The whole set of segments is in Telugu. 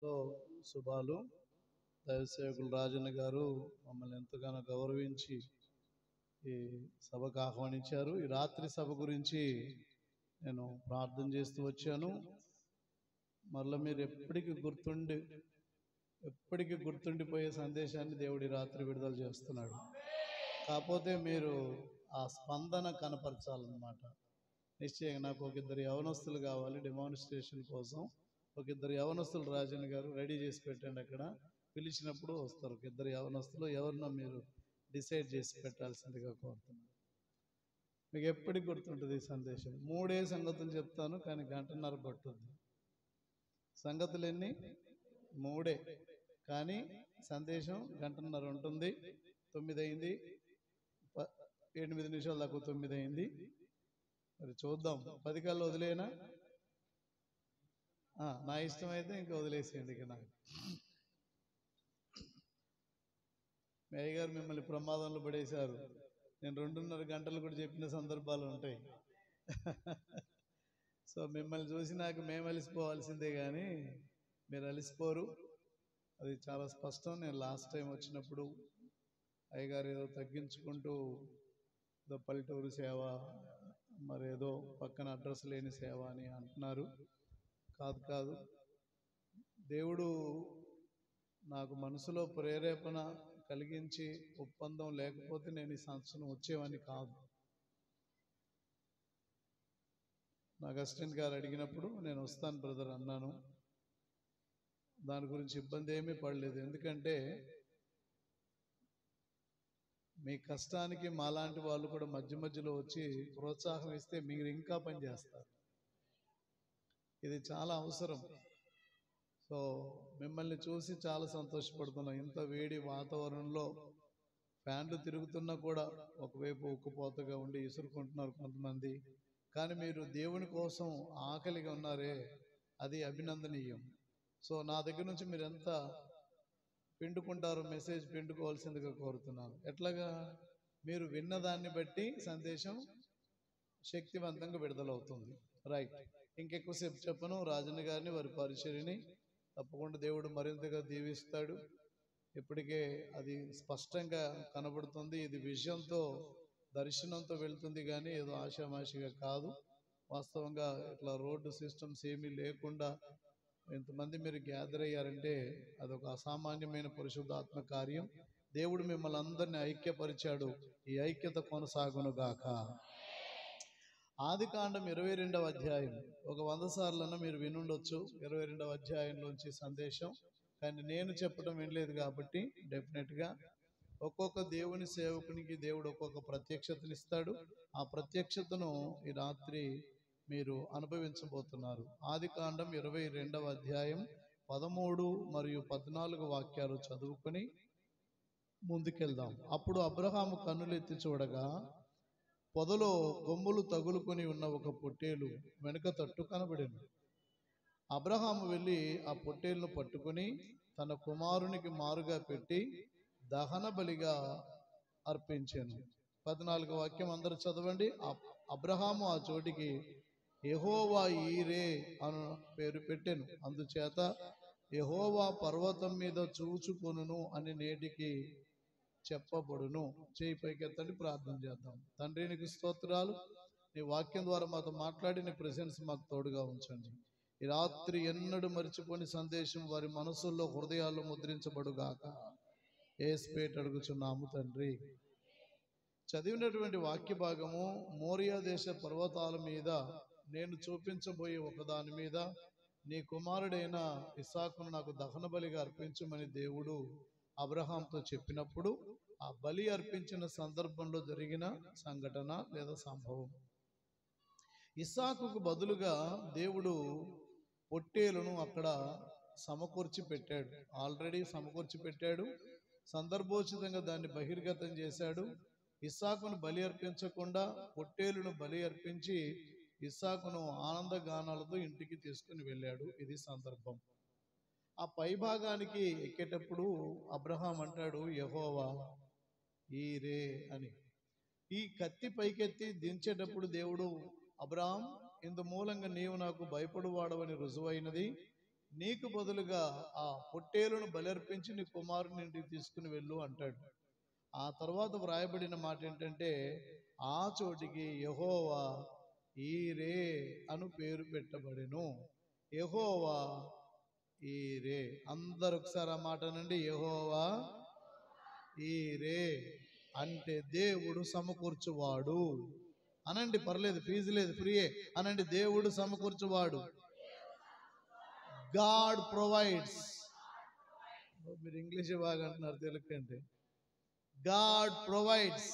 లో శుభాలు. దైవసేవకులు రాజన్న గారు మమ్మల్ని ఎంతగానో గౌరవించి ఈ సభకు ఆహ్వానించారు. ఈ రాత్రి సభ గురించి నేను ప్రార్థన చేస్తూ వచ్చాను. మరలా మీరు ఎప్పటికీ గుర్తుండిపోయే సందేశాన్ని దేవుడి రాత్రి విడుదల చేస్తున్నాడు. కాకపోతే మీరు ఆ స్పందన కనపరచాలన్నమాట. నిశ్చయంగా నాకు ఒక ఇద్దరు యవనస్తులు కావాలి డెమాన్స్ట్రేషన్ కోసం. ఒక ఇద్దరు యవనస్తులు రాజన్ గారు రెడీ చేసి పెట్టండి. అక్కడ పిలిచినప్పుడు వస్తారు. ఒక ఇద్దరు యవనస్తులు ఎవరినో మీరు డిసైడ్ చేసి పెట్టాల్సిందిగా కోరుతున్నాను. మీకు ఎప్పటికి గుర్తుంటుంది ఈ సందేశం. 3 సంగతులు చెప్తాను, కానీ గంటన్నర పట్టుద్ది. సంగతులు ఎన్ని? 3, కానీ సందేశం గంటన్నర ఉంటుంది. 9 అయింది, 8 నిమిషాల దాకా 9 అయింది. మరి చూద్దాం. 10 కల్లా వదిలేనా? నా ఇష్టం అయితే ఇంకా వదిలేసేయండి. ఇక నాకు మేయ్య గారు మిమ్మల్ని ప్రమాదంలో పడేశారు. నేను 2.5 గంటలు కూడా చెప్పిన సందర్భాలు ఉంటాయి. సో మిమ్మల్ని చూసి నాకు మేము అలిసిపోవాల్సిందే, కానీ మీరు అలిసిపోరు. అది చాలా స్పష్టం. నేను లాస్ట్ టైం వచ్చినప్పుడు అయ్యగారు ఏదో తగ్గించుకుంటూ ఏదో పల్లెటూరు సేవ, మరేదో పక్కన అడ్రస్ లేని సేవ అని అంటున్నారు. కాదు, దేవుడు నాకు మనసులో ప్రేరేపణ కలిగించి ఒప్పందం లేకపోతే నేను ఈ సంవత్సరం వచ్చేవాడిని కాదు. నాకు అసిస్టెంట్ గారు అడిగినప్పుడు నేను వస్తాను బ్రదర్ అన్నాను. దాని గురించి ఇబ్బంది ఏమీ పడలేదు. ఎందుకంటే మీ కష్టానికి మాలాంటి వాళ్ళు కూడా మధ్య మధ్యలో వచ్చి ప్రోత్సాహం ఇస్తే మీరు ఇంకా పని చేస్తారు. ఇది చాలా అవసరం. సో మిమ్మల్ని చూసి చాలా సంతోషపడుతున్నాం. ఇంత వేడి వాతావరణంలో ఫ్యాన్లు తిరుగుతున్నా కూడా ఒకవైపు ఉక్కుపోతగా ఉండి ఇసురుకుంటున్నారు కొంతమంది. కానీ మీరు దేవుని కోసం ఆకలిగా ఉన్నారే, అది అభినందనీయం. సో నా దగ్గర నుంచి మీరు ఎంత పిండుకుంటారో మెసేజ్ పిండుకోవాల్సిందిగా కోరుతున్నాను. ఎట్లాగా? మీరు విన్నదాన్ని బట్టి సందేశం శక్తివంతంగా విడుదలవుతుంది. రైట్. ఇంకెక్కువసేపు చెప్పను. రాజన్న గారిని, వారి పరిచర్యని తప్పకుండా దేవుడు మరింతగా దీవిస్తాడు. ఇప్పటికే అది స్పష్టంగా కనబడుతుంది. ఇది విజయంతో, దర్శనంతో వెళ్తుంది, కానీ ఏదో ఆషామాషిగా కాదు. వాస్తవంగా ఇట్లా రోడ్డు సిస్టమ్స్ ఏమీ లేకుండా ఎంతమంది మీరు గ్యాదర్ అయ్యారంటే అదొక అసామాన్యమైన పరిశుద్ధాత్మ కార్యం. దేవుడు మిమ్మల్ని అందరినీ ఐక్యపరిచాడు. ఈ ఐక్యత కొనసాగునుగాక. ఆదికాండం 22వ అధ్యాయం ఒక 100 సార్లన్నా మీరు వినుండొచ్చు. 22వ అధ్యాయంలోంచి సందేశం. కానీ నేను చెప్పడం వినలేదు కాబట్టి డెఫినెట్గా ఒక్కొక్క దేవుని సేవకునికి దేవుడు ఒక్కొక్క ప్రత్యక్షతనిస్తాడు. ఆ ప్రత్యక్షతను ఈ రాత్రి మీరు అనుభవించబోతున్నారు. ఆదికాండం 22వ అధ్యాయం 13 మరియు 14 వాక్యాలు చదువుకొని ముందుకెళ్దాం. అప్పుడు అబ్రహాము కన్నులెత్తి చూడగా పొదలో కొమ్ములు తగులుకొని ఉన్న ఒక పొట్టేలు వెనుక తట్టు కనబడింది. అబ్రహాము వెళ్ళి ఆ పొట్టేలును పట్టుకుని తన కుమారునికి మారుగా పెట్టి దహన బలిగా అర్పించాను. 14వ వాక్యం అందరూ చదవండి. అబ్రహాము ఆ చోటికి యెహోవా ఈరే అను పేరు పెట్టెను. అందుచేత యెహోవా పర్వతం మీద చూచుకొనును అని నేటికి చెప్పబడును. చేయి పైకెత్తండి, ప్రార్థన చేద్దాం. తండ్రి, నీకు స్తోత్రాలు. నీ వాక్యం ద్వారా మాతో మాట్లాడి నీ ప్రెసెన్స్ మాకు తోడుగా ఉంచండి. ఈ రాత్రి ఎన్నడూ మర్చిపోని సందేశం వారి మనసుల్లో, హృదయాల్లో ముద్రించబడుగాక. యేసుపేట అడుగుచున్నాము తండ్రి. చదివినటువంటి వాక్య భాగము, మోరియా దేశ పర్వతాల మీద నేను చూపించబోయే ఒకదాని మీద నీ కుమారుడైన ఇస్సాకును నాకు దహన బలిగా అర్పించమని దేవుడు అబ్రహాంతో చెప్పినప్పుడు ఆ బలి అర్పించిన సందర్భంలో జరిగిన సంఘటన లేదా సంభవం. ఇస్సాకుకు బదులుగా దేవుడు పొట్టేలును అక్కడ సమకూర్చి పెట్టాడు. ఆల్రెడీ సమకూర్చి పెట్టాడు. సందర్భోచితంగా దాన్ని బహిర్గతం చేశాడు. ఇస్సాకును బలి అర్పించకుండా పొట్టేలును బలి అర్పించి ఇస్సాకును ఆనందగానాలతో ఇంటికి తీసుకుని వెళ్ళాడు. ఇది సందర్భం. ఆ పై భాగానికి ఎక్కేటప్పుడు అబ్రహాం అంటాడు యెహోవా ఈరే అని. ఈ కత్తి పైకెత్తి దించేటప్పుడు దేవుడు అబ్రహాం, ఇందు మూలంగా నీవు నాకు భయపడువాడవని రుజువైనది. నీకు బదులుగా ఆ పొట్టేలును బలర్పించి నీ కుమారుని ఇంటికి తీసుకుని వెళ్ళు అంటాడు. ఆ తర్వాత వ్రాయబడిన మాట ఏంటంటే, ఆ చోటికి యెహోవా ఈరే అను పేరు పెట్టబడెను. యెహోవా ఈరే. అందరు ఒకసారి ఆ మాట అనండి, యెహోవా ఈరే అంటే దేవుడు సమకూర్చువాడు అనండి. పర్లేదు, ఫీజు లేదు, ఫ్రీయే అనండి. దేవుడు సమకూర్చువాడు. God provides. మీరు ఇంగ్లీష్ బాగా అంటున్నారు, తెలుగు కంటే. God provides.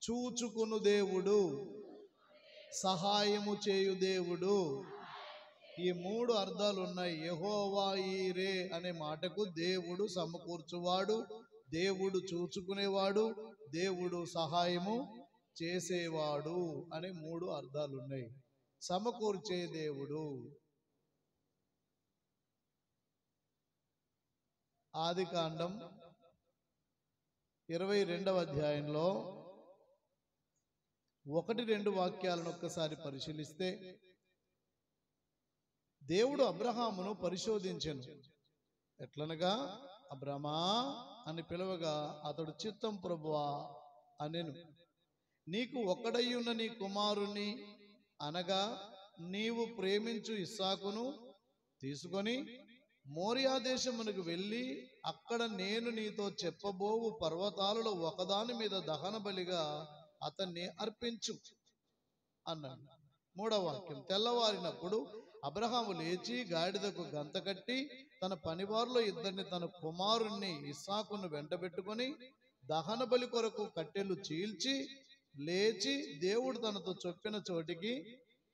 చూచుకును దేవుడు, సహాయము చేయు దేవుడు. ఈ మూడు అర్థాలు ఉన్నాయి. యెహోవా ఈరే అనే మాటకు దేవుడు సమకూర్చువాడు, దేవుడు చూచుకునేవాడు, దేవుడు సహాయము చేసేవాడు అనే మూడు అర్థాలు ఉన్నాయి. సమకూర్చే దేవుడు. ఆదికాండం 22వ అధ్యాయంలో 1-2 వాక్యాలను ఒక్కసారి పరిశీలిస్తే, దేవుడు అబ్రహామును పరిశోధించెను. ఎట్లనగా, అబ్రమా అని పిలవగా అతడు చిత్తం ప్రభువా అనెను. నీకు ఒక్కడయ్యున్న నీ కుమారుని అనగా నీవు ప్రేమించు ఇస్సాకును తీసుకొని మోరియా దేశమునకు వెళ్ళి అక్కడ నేను నీతో చెప్పబోవు పర్వతాలలో ఒకదాని మీద దహన బలిగా అతన్ని అర్పించు అన్నాడు. 3వ వాక్యం, తెల్లవారినప్పుడు అబ్రహాము లేచి గాడిదకు గంత కట్టి తన పనివారిలో 2 తన కుమారుణ్ణి ఇస్సాకును వెంటబెట్టుకొని దహన బలి కొరకు కట్టెలు చీల్చి లేచి దేవుడు తనతో చెప్పిన చోటికి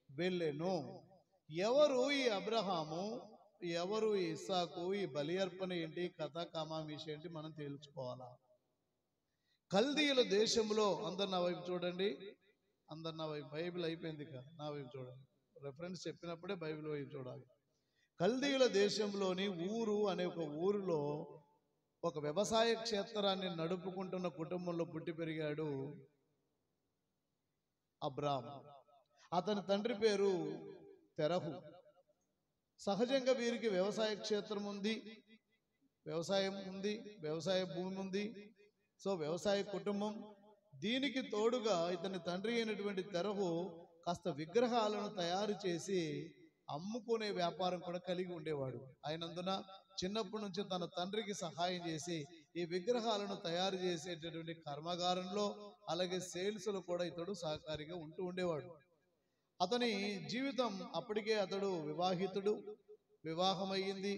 వెళ్ళెను. ఎవరు ఈ అబ్రహాము, ఎవరు ఈ ఇస్సాకు, ఈ బలి అర్పణ ఏంటి, కథ కమామిషి ఏంటి మనం తేల్చుకోవాలా. కల్దీయుల దేశంలో, అందరు నా వైపు చూడండి, అందరు నా వైపు, బైబిల్ అయిపోయింది కదా, నా వైపు చూడండి. రెఫరెన్స్ చెప్పినప్పుడే బైబిల్ వైపు చూడాలి. కల్దీయుల దేశంలోని ఊరు అనే ఒక ఊరిలో ఒక వ్యవసాయ క్షేత్రాన్ని నడుపుకుంటున్న కుటుంబంలో పుట్టి పెరిగాడు అబ్రాము. అతని తండ్రి పేరు తెరహు. సహజంగా వీరికి వ్యవసాయ క్షేత్రం ఉంది, వ్యవసాయం ఉంది, వ్యవసాయ భూమి ఉంది. సో వ్యవసాయ కుటుంబం. దీనికి తోడుగా ఇతని తండ్రి అయినటువంటి తెరహు కాస్త విగ్రహాలను తయారు చేసి అమ్ముకునే వ్యాపారం కూడా కలిగి ఉండేవాడు. అయినందున చిన్నప్పటి నుంచి తన తండ్రికి సహాయం చేసి ఈ విగ్రహాలను తయారు చేసేటటువంటి కర్మాగారంలో, అలాగే సేల్స్లో కూడా ఇతడు సహకారిగా ఉంటూ ఉండేవాడు. అతని జీవితం అప్పటికే, అతడు వివాహితుడు, వివాహమయ్యింది,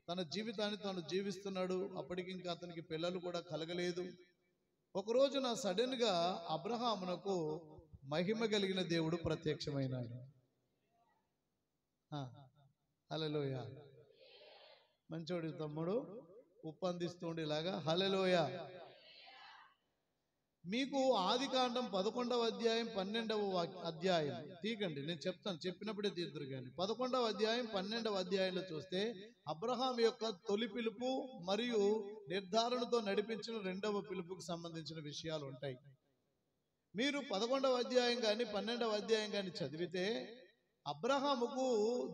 తన జీవితాన్ని తాను జీవిస్తున్నాడు. అప్పటికి ఇంకా అతనికి పిల్లలు కూడా కలగలేదు. ఒక రోజున సడన్ గా అబ్రహామునకు మహిమ కలిగిన దేవుడు ప్రత్యక్షమైనాడు. హల్లెలూయా. మంచోడి తమ్ముడు ఉప్పందిస్తుండేలాగా హల్లెలూయా. మీకు ఆదికాండం 11వ అధ్యాయం 12వ అధ్యాయం తీకండి, నేను చెప్తాను, చెప్పినప్పుడే తీద్దరు కానీ. 11వ అధ్యాయం 12వ అధ్యాయంలో చూస్తే అబ్రహాం యొక్క తొలి పిలుపు మరియు నిర్ధారణతో నడిపించిన 2వ పిలుపుకు సంబంధించిన విషయాలు ఉంటాయి. మీరు 11వ అధ్యాయం కానీ 12వ అధ్యాయం కానీ చదివితే అబ్రహాముకు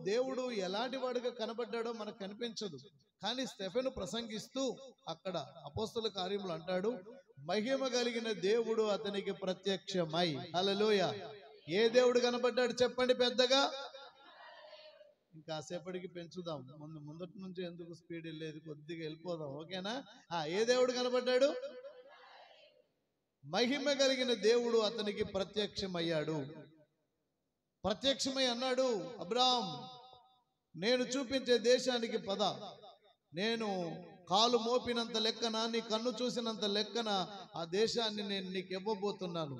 దేవుడు ఎలాంటి వాడిగా కనబడ్డాడో మనకు కనిపించదు. కానీ స్టెఫెను ప్రసంగిస్తూ అక్కడ అపోస్తల కార్యములు అంటాడు, మహిమ కలిగిన దేవుడు అతనికి ప్రత్యక్షమై. హల్లెలూయా. ఏ దేవుడు కనబడ్డాడు చెప్పండి పెద్దగా? ఇంకాసేపటికి పెంచుదాం, ముందటి నుంచి ఎందుకు స్పీడ్ వెళ్ళేది, కొద్దిగా వెళ్ళిపోదాం, ఓకేనా? ఏ దేవుడు కనబడ్డాడు? మహిమ కలిగిన దేవుడు అతనికి ప్రత్యక్షమయ్యాడు. ప్రత్యక్షమై అన్నాడు, అబ్రాహాం, నేను చూపించే దేశానికి పద, నేను కాలు మోపినంత లెక్కన, నీ కన్ను చూసినంత లెక్కన ఆ దేశాన్ని నేను నీకు ఇవ్వబోతున్నాను,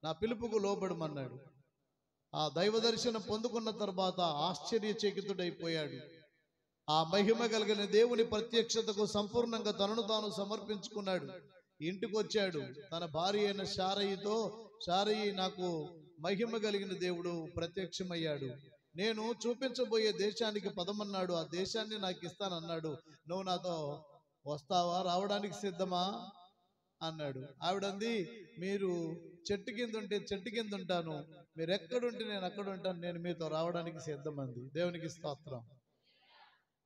నా పిలుపుకు లోబడమన్నాడు. ఆ దైవ దర్శనం పొందుకున్న తర్వాత ఆశ్చర్యచకితుడైపోయాడు. ఆ మహిమ కలిగిన దేవుని ప్రత్యక్షతకు సంపూర్ణంగా తనను తాను సమర్పించుకున్నాడు. ఇంటికి వచ్చాడు తన భార్య అయిన శారయితో, శారయి, నాకు మహిమ కలిగిన దేవుడు ప్రత్యక్షమయ్యాడు, నేను చూపించబోయే దేశానికి పదమన్నాడు, ఆ దేశాన్ని నాకు ఇస్తానన్నాడు, నువ్వు నాతో వస్తావా, రావడానికి సిద్ధమా అన్నాడు. ఆవిడంది, మీరు చెట్టు కింద ఉంటే చెట్టు కింద ఉంటాను, మీరు ఎక్కడుంటే నేను అక్కడ ఉంటాను, నేను మీతో రావడానికి సిద్ధమంది. దేవునికి స్తోత్రం.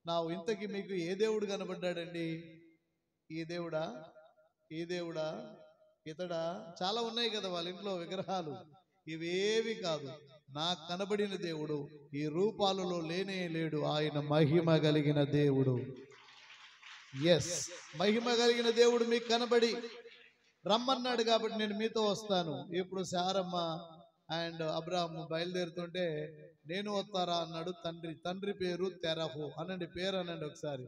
నా ఇంతకి మీకు ఏ దేవుడు కనబడ్డాడండి? ఈ దేవుడా, ఈ దేవుడా, ఇతడా? చాలా ఉన్నాయి కదా వాళ్ళ ఇంట్లో విగ్రహాలు. ఇవేవి కాదు. నాకు కనబడిన దేవుడు ఈ రూపాలలో లేనే లేడు. ఆయన మహిమ కలిగిన దేవుడు. ఎస్, మహిమ కలిగిన దేవుడు మీకు కనబడి రమ్మన్నాడు కాబట్టి నేను మీతో వస్తాను. ఇప్పుడు శారమ్మ అండ్ అబ్రాహం బయలుదేరుతుంటే నేను వస్తారా అన్నాడు తండ్రి. తండ్రి పేరు తెరహు. అనండి, పేరు అనండి ఒకసారి.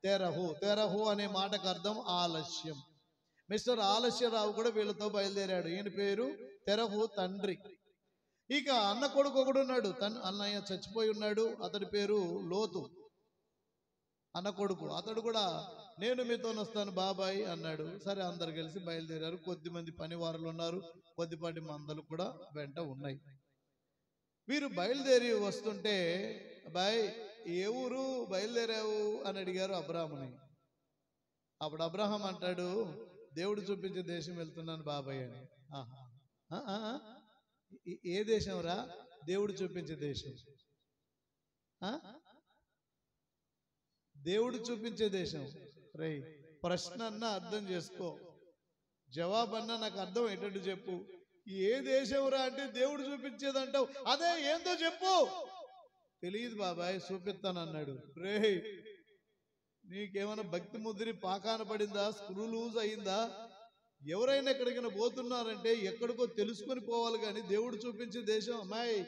తెరహు. తెరహు అనే మాటకు అర్థం ఆలస్యం. మిస్టర్ ఆలస్యరావు కూడా వీళ్ళతో బయలుదేరాడు. ఈయన పేరు తెరహు, తండ్రి. ఇక అన్న కొడుకు ఒకడు ఉన్నాడు. అన్నయ్య చచ్చిపోయి ఉన్నాడు. అతడి పేరు లోతు, అన్న కొడుకు. అతడు కూడా నేను మీతో వస్తాను బాబాయ్ అన్నాడు. సరే, అందరు కలిసి బయలుదేరారు. కొద్దిమంది పనివారులు ఉన్నారు, కొద్దిపాటి మందలు కూడా వెంట ఉన్నాయి. వీరు బయలుదేరి వస్తుంటే, బాయ్ ఏ ఊరు బయలుదేరావు అని అడిగారు అబ్రాహాముని. అప్పుడు అబ్రహాం అంటాడు, దేవుడు చూపించే దేశం వెళ్తున్నాను బాబాయ్ అని. ఏ దేశం రా? దేవుడు చూపించే దేశం. దేవుడు చూపించే దేశం. రే, ప్రశ్న అన్నా అర్థం చేసుకో, జవాబన్నా నాకు అర్థం ఏంటంటే చెప్పు. ఏ దేశం రా అంటే దేవుడు చూపించేది అంటావు. అదే ఏందో చెప్పు. తెలియదు బాబాయ్, చూపిస్తాను అన్నాడు. రే, నీకేమైనా భక్తి ముద్రి పాకాన పడిందా? స్క్రూ లూజ్ అయిందా? ఎవరైనా ఎక్కడికైనా పోతున్నారంటే ఎక్కడికో తెలుసుకొని పోవాలి కానీ దేవుడు చూపించే దేశం. అమ్మాయి,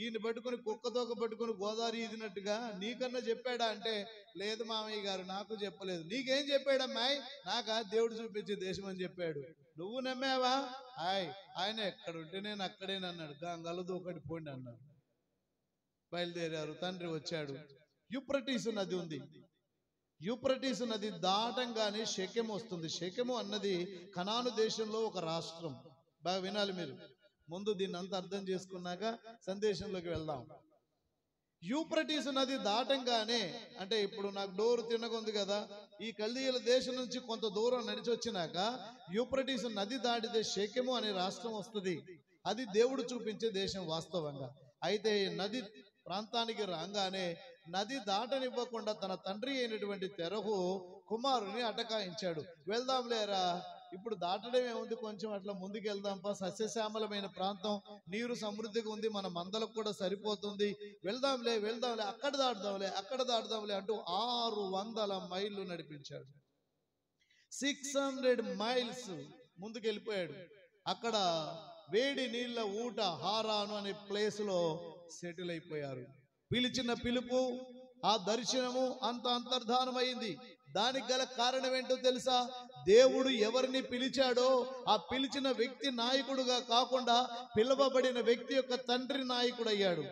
ఈయన పట్టుకొని కుక్కతోక పట్టుకొని గోదావరి ఈదినట్టుగా నీకన్నా చెప్పాడా అంటే, లేదు మామయ్య గారు, నాకు చెప్పలేదు. నీకేం చెప్పాడమ్మాయి? నాకా దేవుడు చూపించే దేశం అని చెప్పాడు. నువ్వు నమ్మావా? ఆయన ఎక్కడ ఉంటే నేను అక్కడేనన్నాడు. గంగలదు ఒకటి పోండి అన్నాడు. బయలుదేరారు. తండ్రి వచ్చాడు. యూప్రటీసు నది ఉంది. యూప్రటీసు నది దాటంగానే షెకెము వస్తుంది. షెకెము అన్నది కనాను దేశంలో ఒక రాష్ట్రం. బాగా వినాలి మీరు. ముందు దీన్ని అంతా అర్థం చేసుకున్నాక సందేశంలోకి వెళ్దాం. యూప్రటీసు నది దాటంగానే, అంటే ఇప్పుడు నాకు డోరు తిన్నగుంది కదా, ఈ కల్దీయుల దేశం నుంచి కొంత దూరం నడిచి వచ్చినాక యూప్రటీసు నది దాటితే షెకెము అనే రాష్ట్రం వస్తుంది. అది దేవుడు చూపించే దేశం వాస్తవంగా. అయితే నది ప్రాంతానికి రాగానే నది దాటనివ్వకుండా తన తండ్రి అయినటువంటి తెరహు కుమారుని అటకాయించాడు. వెళ్దాం లేరా, ఇప్పుడు దాటడం ఏముంది, కొంచెం అట్లా ముందుకు వెళ్దాంపా, సస్యశ్యామలమైన ప్రాంతం, నీరు సమృద్ధిగా ఉంది, మన మందలకు కూడా సరిపోతుంది, వెళ్దాంలే వెళ్దాంలే, అక్కడ దాటుదాంలే అంటూ 600 మైళ్ళు నడిపించాడు. 600 మైల్స్ ముందుకు వెళ్ళిపోయాడు. అక్కడ వేడి నీళ్ళ ఊట హారాను అనే ప్లేస్ లో సెటిల్ అయిపోయారు. పిలిచిన పిలుపు, ఆ దర్శనము అంత అంతర్ధానమైంది. దానికి గల కారణం ఏంటో తెలుసా? దేవుడు ఎవరిని పిలిచాడో ఆ పిలిచిన వ్యక్తి నాయకుడుగా కాకుండా పిలువబడిన వ్యక్తి యొక్క తండ్రి నాయకుడు అయ్యాడు.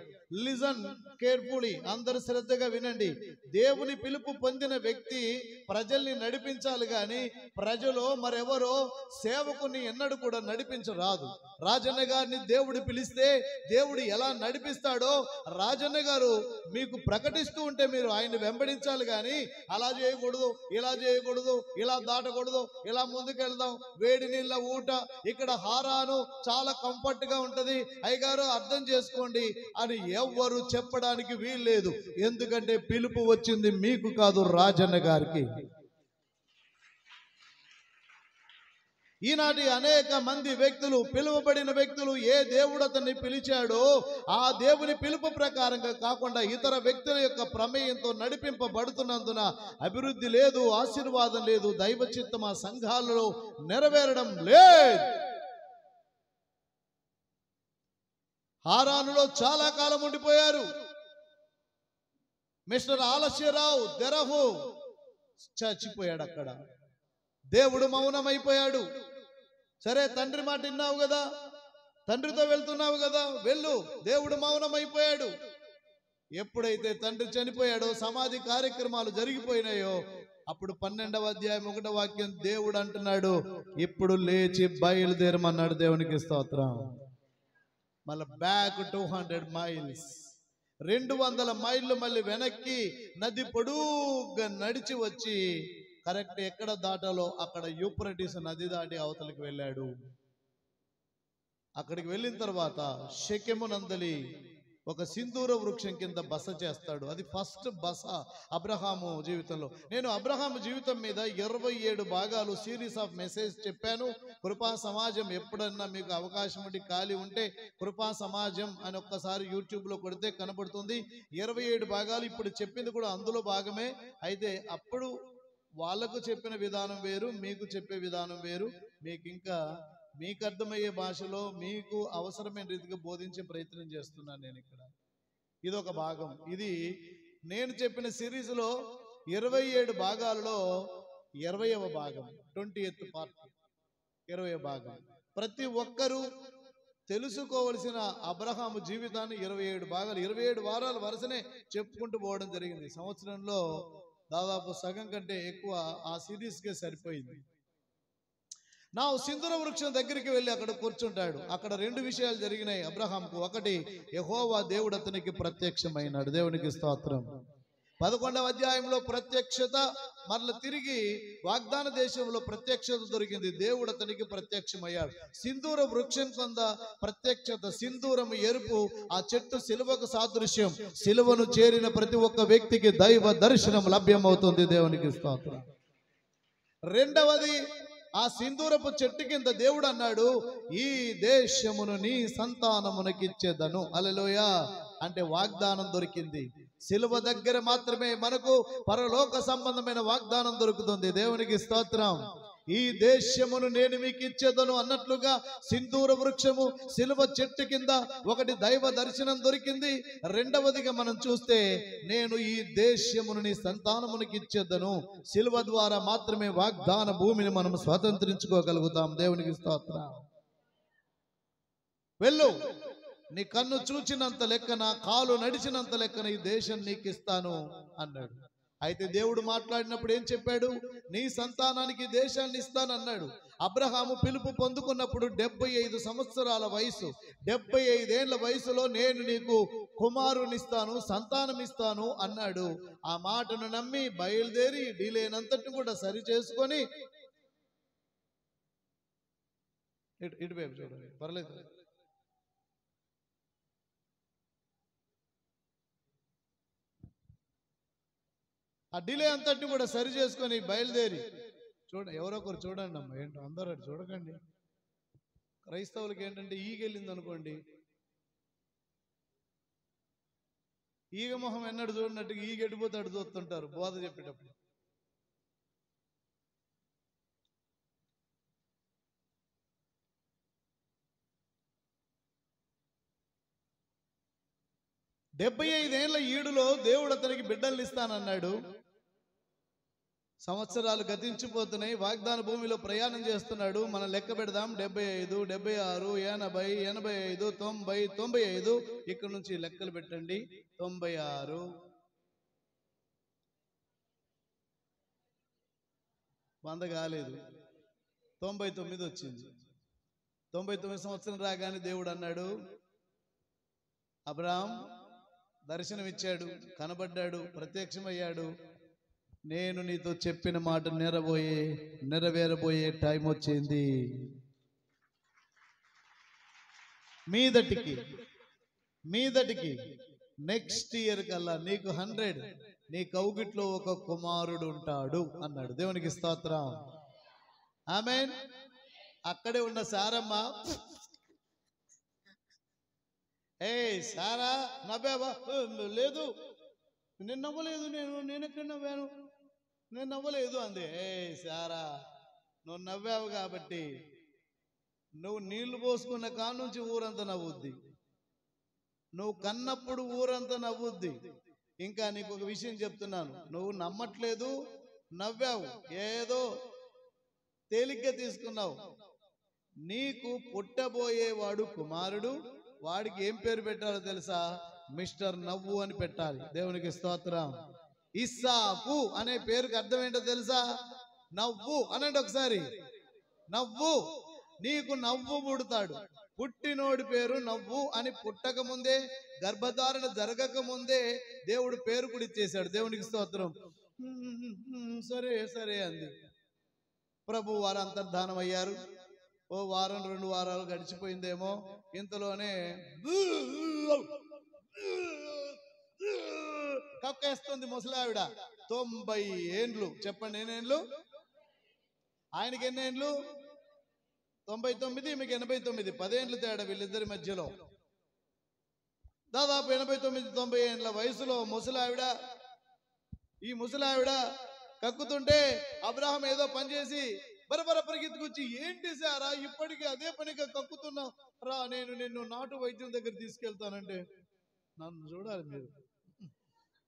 లిజన్ కేర్ఫుల్లీ, అందరూ శ్రద్ధగా వినండి. దేవుని పిలుపు పొందిన వ్యక్తి ప్రజల్ని నడిపించాలి గాని ప్రజలో మరెవరో సేవకుని ఎన్నడూ కూడా నడిపించరాదు. రాజన్న గారిని దేవుడు పిలిస్తే దేవుడు ఎలా నడిపిస్తాడో రాజన్న గారు మీకు ప్రకటిస్తూ ఉంటే మీరు ఆయన్ని వెంబడించాలి గాని అలా చేయకూడదు, ఇలా చేయకూడదు, ఇలా దాటకూడదు, ఇలా ముందుకెళ్దాం, వేడి నీళ్ళ ఊట, ఇక్కడ హారాను చాలా కంఫర్ట్ గా ఉంటది, అయ్యగారు అర్థం చేసుకోండి అని ఎవ్వరు చెప్పడానికి వీల్లేదు. ఎందుకంటే పిలుపు వచ్చింది మీకు కాదు, రాజన్న గారికి. ఈనాటి అనేక మంది వ్యక్తులు, పిలువబడిన వ్యక్తులు, ఏ దేవుడు అతన్ని పిలిచాడో ఆ దేవుని పిలుపు ప్రకారంగా కాకుండా ఇతర వ్యక్తుల యొక్క ప్రమేయంతో నడిపింపబడుతున్నందున అభివృద్ధి లేదు, ఆశీర్వాదం లేదు, దైవ చిత్తం ఆ సంఘాలలో నెరవేరడం లేదు. హారానులో చాలా కాలం ఉండిపోయారు. మిస్టర్ ఆలస్యరావు తెరహు చచ్చిపోయాడు అక్కడ. దేవుడు మౌనమైపోయాడు. సరే, తండ్రి మాట విన్నావు కదా, తండ్రితో వెళ్తున్నావు కదా, వెళ్ళు. దేవుడు మౌనమైపోయాడు. ఎప్పుడైతే తండ్రి చనిపోయాడో, సమాధి కార్యక్రమాలు జరిగిపోయినాయో, అప్పుడు 12వ అధ్యాయం 1వ వాక్యం దేవుడు అంటున్నాడు, ఇప్పుడు లేచి బయలుదేరమన్నాడు. దేవునికి స్తోత్రం. మళ్ళీ బ్యాక్ 200 మైల్స్, 200 మైళ్ళు మళ్ళీ వెనక్కి నది పొడుగ్గా నడిచి వచ్చి కరెక్ట్ ఎక్కడ దాటాలో అక్కడ యూప్రటీస్ నది దాటి అవతలికి వెళ్ళాడు. అక్కడికి వెళ్ళిన తర్వాత షెకెము నందలి ఒక సింధూర వృక్షం కింద బస చేస్తాడు. అది ఫస్ట్ బస అబ్రహాము జీవితంలో. నేను అబ్రహాము జీవితం మీద 27 భాగాలు సిరీస్ ఆఫ్ మెసేజ్ చెప్పాను. కృపా సమాజం, ఎప్పుడన్నా మీకు అవకాశం ఉండి ఖాళీ ఉంటే కృపా సమాజం అని ఒక్కసారి యూట్యూబ్లో కొడితే కనబడుతుంది. 27 భాగాలు. ఇప్పుడు చెప్పింది కూడా అందులో భాగమే. అయితే అప్పుడు వాళ్ళకు చెప్పిన విధానం వేరు, మీకు చెప్పే విధానం వేరు. మీకు అర్థమయ్యే భాషలో మీకు అవసరమైన రీతిగా బోధించే ప్రయత్నం చేస్తున్నాను నేను ఇక్కడ. ఇది ఒక భాగం. ఇది నేను చెప్పిన సిరీస్లో 27 భాగాలలో 20వ భాగం, 20th పార్ట్, 20వ భాగం. ప్రతి ఒక్కరూ తెలుసుకోవలసిన అబ్రహాము జీవితాన్ని 27 భాగాలు, 27 వారాలు వరుసనే చెప్పుకుంటూ పోవడం జరిగింది. సంవత్సరంలో దాదాపు సగం కంటే ఎక్కువ ఆ సిరీస్కే సరిపోయింది. నా సింధూర వృక్షం దగ్గరికి వెళ్ళి అక్కడ కూర్చుంటాడు. అక్కడ 2 విషయాలు జరిగినాయి అబ్రహాంకు. ఒకటి, యెహోవా దేవుడు అతనికి ప్రత్యక్షమైనాడు. దేవునికి స్తోత్రం. 11వ అధ్యాయంలో ప్రత్యక్షత, మరల తిరిగి వాగ్దాన దేశంలో ప్రత్యక్షత దొరికింది. దేవుడు అతనికి ప్రత్యక్షమయ్యాడు. సింధూర వృక్షం కింద ప్రత్యక్షత. సింధూరము ఎరుపు, ఆ చెట్టు సిలువకు సాదృశ్యం. సిలువను చేరిన ప్రతి ఒక్క వ్యక్తికి దైవ దర్శనం లభ్యమవుతుంది. దేవునికి స్తోత్రం. రెండవది, ఆ సింధూరపు చెట్టు కింద దేవుడు అన్నాడు, ఈ దేశమును నీ సంతానమునకిచ్చేదను. హల్లెలూయా. అంటే వాగ్దానం దొరికింది. సిలువ దగ్గర మాత్రమే మనకు పరలోక సంబంధమైన వాగ్దానం దొరుకుతుంది. దేవునికి స్తోత్రం. ఈ దేశమును నేను మీకు ఇచ్చేదను అన్నట్లుగా సింధూర వృక్షము, సిలువ చెట్టు కింద ఒకటి దైవ దర్శనం దొరికింది. రెండవదిగా మనం చూస్తే, నేను ఈ దేశమును నీ సంతానమునికి ఇచ్చేదను. సిలువ ద్వారా మాత్రమే వాగ్దాన భూమిని మనం స్వతంత్రించుకోగలుగుతాం. దేవునికి స్తోత్రం. వెళ్ళు, నీ కన్ను చూచినంత లెక్కన, కాలు నడిచినంత లెక్కన ఈ దేశం నీకు ఇస్తాను అన్నాడు. అయితే దేవుడు మాట్లాడినప్పుడు ఏం చెప్పాడు? నీ సంతానానికి దేశాన్ని ఇస్తానన్నాడు. అబ్రహాము పిలుపు పొందుకున్నప్పుడు 75 సంవత్సరాల వయసు. 75 ఏళ్ల వయసులో నేను నీకు కుమారునిస్తాను, సంతానం ఇస్తాను అన్నాడు. ఆ మాటను నమ్మి బయలుదేరి డిలేనంతటిని కూడా సరి చేసుకొని, ఇటువైపు చూడండి, పర్లేదు, ఆ డిలే అంతటిని కూడా సరి చేసుకొని బయలుదేరి, చూడండి, ఎవరొకరు చూడండి అమ్మ, ఏంటో అందరూ అటు చూడకండి. క్రైస్తవులకి ఏంటంటే ఈగెళ్ళింది అనుకోండి, ఈగ మొహం ఎన్నడు చూడనట్టుగా ఈగ ఎడిపోతే అటు చూస్తుంటారు బోధ చెప్పేటప్పుడు. డెబ్బై 75 ఏళ్ల ఈడులో దేవుడు అతనికి బిడ్డల్ని ఇస్తానన్నాడు. సంవత్సరాలు గతించిపోతున్నాయి. వాగ్దాన భూమిలో ప్రయాణం చేస్తున్నాడు. మనం లెక్క పెడదాం. 75, 76, 80, 85, 90, 95. ఇక్కడ నుంచి లెక్కలు పెట్టండి. 96, 100 కాలేదు, 99 వచ్చింది. 99 సంవత్సరం రాగానే దేవుడు అన్నాడు, అబ్రహాం దర్శనమిచ్చాడు, కనబడ్డాడు, ప్రత్యక్షమయ్యాడు. నేను నీతో చెప్పిన మాట నెరవేరబోయే టైం వచ్చింది. మీదటికి నెక్స్ట్ ఇయర్ కల్లా నీకు 100, నీ కౌగిట్లో ఒక కుమారుడు ఉంటాడు అన్నాడు. దేవునికి స్తోత్రం. ఆమేన్. అక్కడే ఉన్న సారమ్మ, సారా నవ్వావా? లేదు, నేను నవ్వలేదు, నేనెక్కడ నవ్వాను, నేను నవ్వలేదు అంది. సారా, నువ్వు నవ్వావు కాబట్టి నువ్వు నీళ్లు పోసుకున్న కాడ నుంచి ఊరంతా నవ్వుద్ది, నువ్వు కన్నప్పుడు ఊరంతా నవ్వుద్ది. ఇంకా నీకు ఒక విషయం చెప్తున్నాను, నువ్వు నమ్మట్లేదు, నవ్వావు, ఏదో తేలిగ్గా తీసుకున్నావు. నీకు పుట్టబోయేవాడు కుమారుడు. వాడికి ఏం పేరు పెట్టాలో తెలుసా? మిస్టర్ నవ్వు అని పెట్టాలి. దేవునికి స్తోత్రం. ఇస్సాకు అనే పేరుకి అర్థం ఏంటో తెలుసా? నవ్వు అనండి ఒకసారి. నవ్వు. నీకు నవ్వు పుడతాడు. పుట్టినోడి పేరు నవ్వు అని పుట్టక ముందే, గర్భధారణ జరగక ముందే దేవుడు పేరు కూడా ఇచ్చేశాడు. దేవునికి స్తోత్రం. సరే సరే అంది. ప్రభు వారు అంతర్ధానం అయ్యారు. ఓ వారం 2 వారాలు గడిచిపోయిందేమో. ఇంతలోనే కక్కేస్తుంది ముసలావిడ. 90 ఏండ్లు. చెప్పండి ఎన్నేండ్లు? ఆయనకి ఎన్ని ఏండ్లు? 99, మీకు 89. 10 ఏండ్లు తేడా వీళ్ళిద్దరి మధ్యలో. దాదాపు 89, 90 ఏండ్ల వయసులో ముసలావిడ. ఈ ముసలావిడ కక్కుతుంటే అబ్రహాం ఏదో పనిచేసి బరబర పరిగెత్తుకొచ్చి, ఏంటి సారా ఇప్పటికీ అదే పనిగా కక్కుతున్నావు, రా నేను నిన్ను నాటు వైద్యం దగ్గర తీసుకెళ్తానంటే, నన్ను చూడాలి మీరు,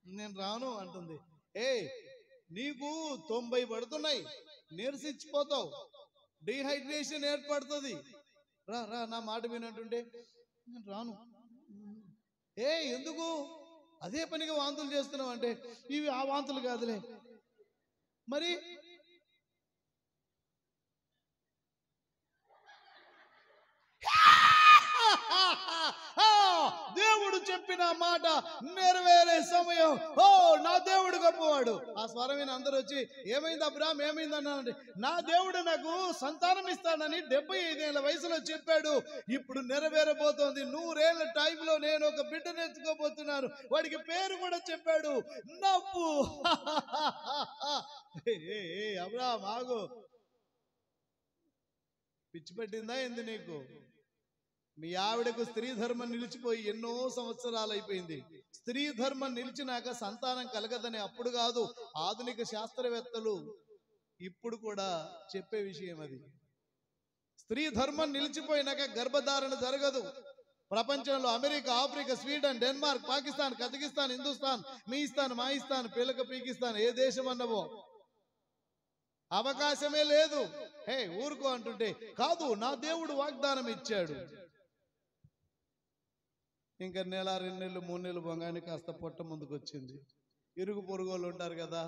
నేను రాను అంటుంది. నీకు 90 పడుతున్నాయి, నీరసించిపోతావు, డిహైడ్రేషన్ ఏర్పడుతుంది, రా రా నా మాట వినంటుంటే నేను రాను. ఎందుకు అదే పనిగా వాంతులు చేస్తున్నావు అంటే, ఇవి ఆ వాంతులు కాదులే మరి. దేవుడు చెప్పిన మాట నెరవేరే సమయం. నా దేవుడు గొప్పవాడు. ఆ స్వరమైన అందరూ వచ్చి, ఏమైంది అబ్రాహాం, ఏమైంది అన్నానంటే, నా దేవుడు నాకు సంతానం ఇస్తానని 75 ఏళ్ల వయసులో చెప్పాడు, ఇప్పుడు నెరవేరబోతోంది. 100 ఏళ్ల టైంలో నేను ఒక బిడ్డను ఎత్తుకోబోతున్నాను, వాడికి పేరు కూడా చెప్పాడు, నవ్వు. అబ్రాహాం ఆగు, పిచ్చి పట్టిందా ఏంది నీకు? మీ ఆవిడకు స్త్రీ ధర్మం నిలిచిపోయి ఎన్నో సంవత్సరాలు అయిపోయింది. స్త్రీ ధర్మం నిలిచినాక సంతానం కలగదని అప్పుడు కాదు, ఆధునిక శాస్త్రవేత్తలు ఇప్పుడు కూడా చెప్పే విషయం అది. స్త్రీ ధర్మం నిలిచిపోయినాక గర్భధారణ జరగదు. ప్రపంచంలో America, Africa, Sweden, Denmark, Pakistan, Kazakhstan, Hindustan, మీయిస్తాన్, మాయిస్తాన్, పిలక పీకిస్తాన్, ఏ దేశం అన్నవో అవకాశమే లేదు. ఊరుకో అంటుంటే, కాదు నా దేవుడు వాగ్దానం ఇచ్చాడు. ఇంకా నెల, 2 నెలలు, 3 నెలలు పొంగానే కాస్త పొట్ట ముందుకు వచ్చింది. ఇరుగు పొరుగు వాళ్ళు ఉంటారు కదా,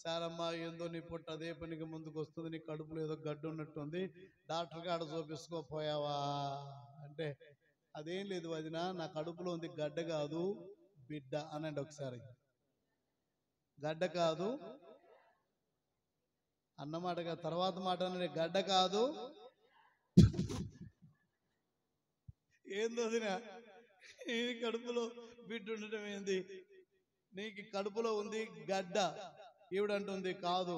సారమ్మ ఏందో నీ పొట్ట అదే పనికి ముందుకు వస్తుంది, నీ కడుపులో ఏదో గడ్డు ఉన్నట్టుంది, డాక్టర్ కాడ చూపించుకోపోయావా అంటే, అదేం లేదు వదిన, నా కడుపులో ఉంది గడ్డ కాదు బిడ్డ అనండి ఒకసారి. గడ్డ కాదు అన్నమాటగా, తర్వాత మాట అనండి, గడ్డ కాదు. ఏంది వదిన, నీ కడుపులో బిడ్డ ఉండటం ఏంది, నీకు కడుపులో ఉంది గడ్డ. ఈవిడంటుంది, కాదు,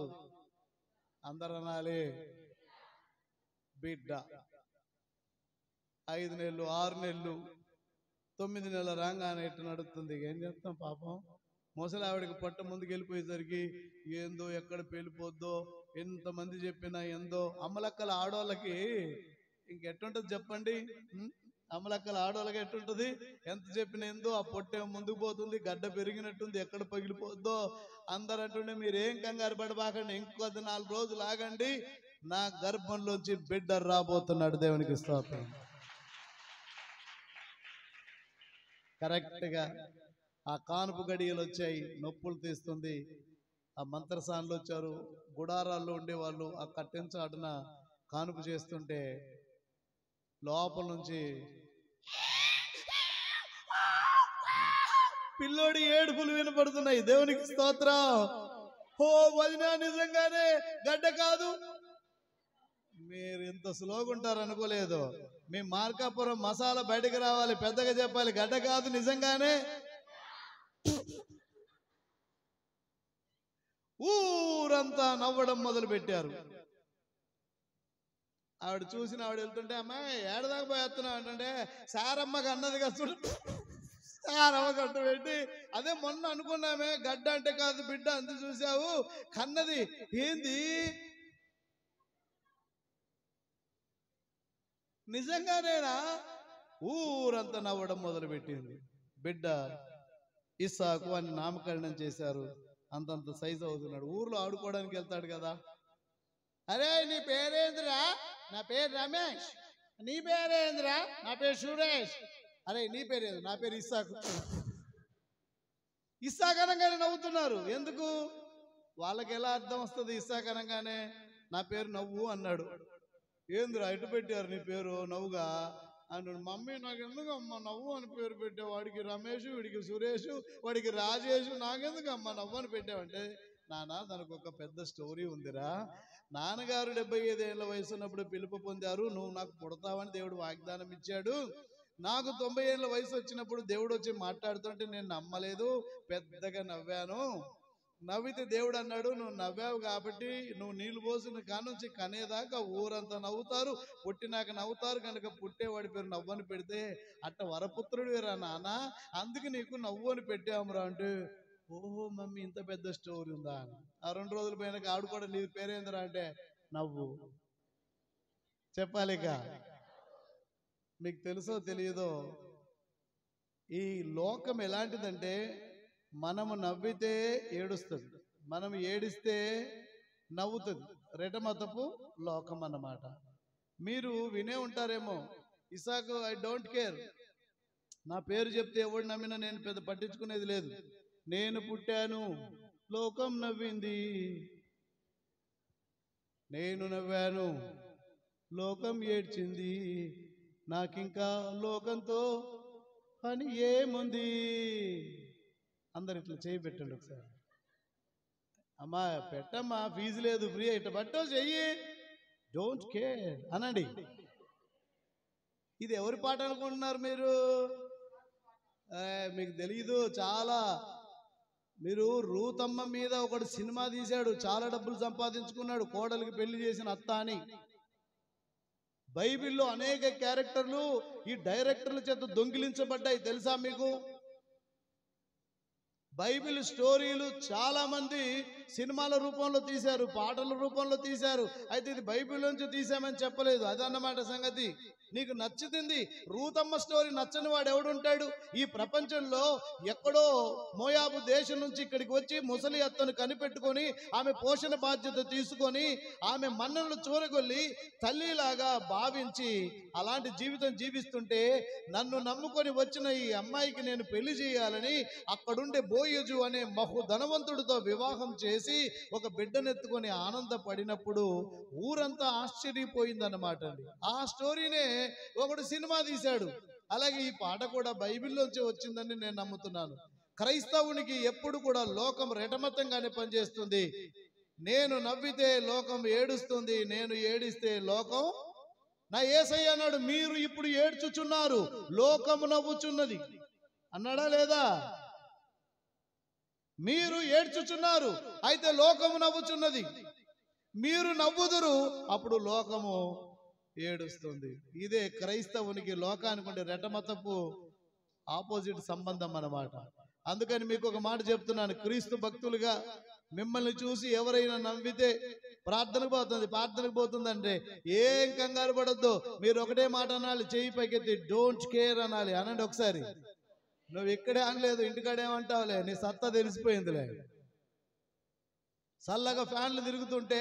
అందరు అనాలి బిడ్డ. 5 నెలలు, 6 నెలలు, 9 నెలల రాగానే ఎట్టు నడుస్తుంది. ఏం చేస్తాం పాపం, ముసలి ఆవిడకి పొట్ట ముందుకు వెళ్ళిపోయేసరికి ఏందో ఎక్కడ పేలిపోద్దో, ఎంతమంది చెప్పినా ఏందో. అమ్మలక్కల ఆడవాళ్ళకి ఇంకెట్టుంటది చెప్పండి, అమ్మలక్కల ఆడవాళ్ళకి ఎట్టుంటది, ఎంత చెప్పినా ఏందో. ఆ పొట్టే ముందుకు పోతుంది, గడ్డ పెరిగినట్టుంది, ఎక్కడ పగిలిపోద్దో. అందరు అంటుండే, మీరేం కంగారు పడబాకండి, ఇంకొద్ది 4 రోజులు ఆగండి, నా గర్భంలోంచి బిడ్డ రాబోతున్నాడు. దేవునికి స్తోత్రం. కరెక్ట్ గా ఆ కానుపు గడియలు వచ్చాయి, నొప్పులు తీస్తుంది. ఆ మంత్రసానులు వచ్చారు, గుడారాల్లో ఉండేవాళ్ళు ఆ కట్టెంచాటున కానుపు చేస్తుంటే లోపల నుంచి పిల్లోడి ఏడుపులు వినపడుతున్నాయి. దేవునికి స్తోత్రం. వదినా నిజంగానే గడ్డ కాదు. మీరు ఇంత స్లోగా ఉంటారు అనుకోలేదు. మీ మార్కాపురం మసాలా బయటకు రావాలి, పెద్దగా చెప్పాలి, గడ్డ కాదు నిజంగానే. ఊరంతా నవ్వడం మొదలు పెట్టారు. ఆవిడ చూసిన ఆవిడ వెళ్తుంటే, అమ్మాయి ఏడదాకా పోయేస్తున్నావు అంటే, సారమ్మకి అన్నది కదా, సారమ్మ కట్టు పెట్టి, అదే మొన్న అనుకున్నామే గడ్డ అంటే కాదు బిడ్డ అంత చూసావు, కన్నది ఏంది నిజంగానేనా? ఊరంతా నవ్వడం మొదలు పెట్టింది. బిడ్డ ఇస్సాకు అని నామకరణం చేశారు. అంతంత సైజు అవుతున్నాడు. ఊర్లో ఆడుకోవడానికి వెళ్తాడు కదా, అరే నీ పేరేంద్రా? నా పేరు రమేష్. నీ పేరేంద్రా? నా పేరు సురేష్. అరే నీ పేరేంద్ర? నా పేరు ఇస్సాకు. ఇస్సాకు అనగానే నవ్వుతున్నారు. ఎందుకు? వాళ్ళకి ఎలా అర్థం వస్తుంది? ఇస్సాకు అనగానే నా పేరు నవ్వు అన్నాడు. ఏంద్రా ఇటు పెట్టారు నీ పేరు నవ్వుగా అన్నాడు. మమ్మీ నాకు ఎందుకు అమ్మ నవ్వు అని పేరు పెట్టావు? వాడికి రమేష్, వీడికి సురేష్, వాడికి రాజేష్, నాకెందుకు అమ్మ నవ్వు అని పెట్టావంటే, నాన్న దానికి ఒక పెద్ద స్టోరీ ఉందిరా. నాన్నగారు 75 ఏళ్ల వయసు ఉన్నప్పుడు పిలుపు పొందారు. నువ్వు నాకు పుడతావని దేవుడు వాగ్దానం ఇచ్చాడు. నాకు 90 ఏళ్ళ వయసు వచ్చినప్పుడు దేవుడు వచ్చి మాట్లాడుతుంటే నేను నమ్మలేదు, పెద్దగా నవ్వాను. నవ్వితే దేవుడు అన్నాడు, నువ్వు నవ్వావు కాబట్టి నువ్వు నీళ్లు పోసిన కానుంచి కనేదాకా ఊరంతా నవ్వుతారు, పుట్టినాక నవ్వుతారు, కనుక పుట్టేవాడి పేరు నవ్వని పెడితే అట్ట వరపుత్రుడు వేరా నాన్న, అందుకే నీకు నవ్వు అని పెట్టామురా అంటే, ఓహో మమ్మీ ఇంత పెద్ద స్టోరీ ఉందా. ఆ 2 రోజుల పైన ఆడు కూడా నీ పేరేందిరా అంటే నవ్వు. చెప్పాలిక మీకు తెలుసో తెలియదో, ఈ లోకం ఎలాంటిదంటే మనము నవ్వితే ఏడుస్తుంది, మనం ఏడిస్తే నవ్వుతుంది. రెటమతపు లోకం అన్నమాట. మీరు వినే ఉంటారేమో, ఇసాకు ఐ డోంట్ కేర్, నా పేరు చెప్తే ఎవడు నమ్మినా నేను పెద్ద పట్టించుకునేది లేదు, నేను పుట్టాను లోకం నవ్వింది, నేను నవ్వాను లోకం ఏడ్చింది, నాకింకా లోకంతో పని ఏముంది. అందరు ఇట్లా చేయి పెట్టండి ఒకసారి. అమ్మా పెట్టమ్మా, ఫీజు లేదు, ఫ్రీ, ఇట్లా పట్టో చెయ్యి, డోంట్ కేర్ అనండి. ఇది ఎవరి పాట అనుకుంటున్నారు మీరు? మీకు తెలీదు. చాలా మీరు రూతమ్మ మీద ఒకడు సినిమా తీశాడు, చాలా డబ్బులు సంపాదించుకున్నాడు, కోడలికి పెళ్లి చేసిన అత్త అని. బైబిల్లో అనేక క్యారెక్టర్లు ఈ డైరెక్టర్ల చేత దొంగిలించబడ్డాయి, తెలుసా మీకు? బైబిల్ స్టోరీలు చాలా మంది సినిమాల రూపంలో తీశారు, పాటల రూపంలో తీశారు. అయితే ఇది బైబిల్ నుంచి తీసామని చెప్పలేదు, అదన్నమాట సంగతి. నీకు నచ్చుతుంది. రూతమ్మ స్టోరీ నచ్చని వాడు ఎవడుంటాడు ఈ ప్రపంచంలో? ఎక్కడో మోయాబు దేశం నుంచి ఇక్కడికి వచ్చి ముసలి అత్తను కనిపెట్టుకొని ఆమె పోషణ బాధ్యత తీసుకొని ఆమె మన్ననలు చూరగొల్లి తల్లిలాగా భావించి అలాంటి జీవితం జీవిస్తుంటే నన్ను నమ్ముకొని వచ్చిన ఈ అమ్మాయికి నేను పెళ్లి చేయాలని అక్కడుండే బోయజు అనే ధనవంతుడితో వివాహం చేసి ఒక బిడ్డనెత్తుకొని ఆనందపడినప్పుడు ఊరంతా ఆశ్చర్యపోయిందన్నమాట అండి. ఆ స్టోరీనే ఒకడు సినిమా తీశాడు. అలాగే ఈ పాట కూడా బైబిల్లోంచి వచ్చిందని నేను నమ్ముతున్నాను. క్రైస్తవునికి ఎప్పుడు కూడా లోకం రెటమతంగానే పనిచేస్తుంది. నేను నవ్వితే లోకం ఏడుస్తుంది, నేను ఏడిస్తే లోకం. నా యేసయ్య అన్నాడు, మీరు ఇప్పుడు ఏడ్చుచున్నారు, లోకము నవ్వుచున్నది అన్నాడా లేదా? మీరు ఏడ్చుచున్నారు, అయితే లోకము నవ్వుచున్నది. మీరు నవ్వుదురు, అప్పుడు లోకము ఏడుస్తుంది. ఇదే క్రైస్తవునికి లోకానికి ఉండే రెటమతపు ఆపోజిట్ సంబంధం అన్నమాట. అందుకని మీకు ఒక మాట చెప్తున్నాను, క్రీస్తు భక్తులుగా మిమ్మల్ని చూసి ఎవరైనా నవ్వితే ప్రార్థనకు పోతుందంటే ఏం కంగారు పడొద్దు. మీరు ఒకటే మాట అనాలి, చెయ్యి పైకెత్తి, డోంట్ కేర్ అనాలి. అనండి ఒకసారి. నువ్వు ఇక్కడే అనలేదు, ఇంటికాడేమంటావులే, నీ సత్తా తెలిసిపోయిందిలే. చల్లగా ఫ్యాన్లు తిరుగుతుంటే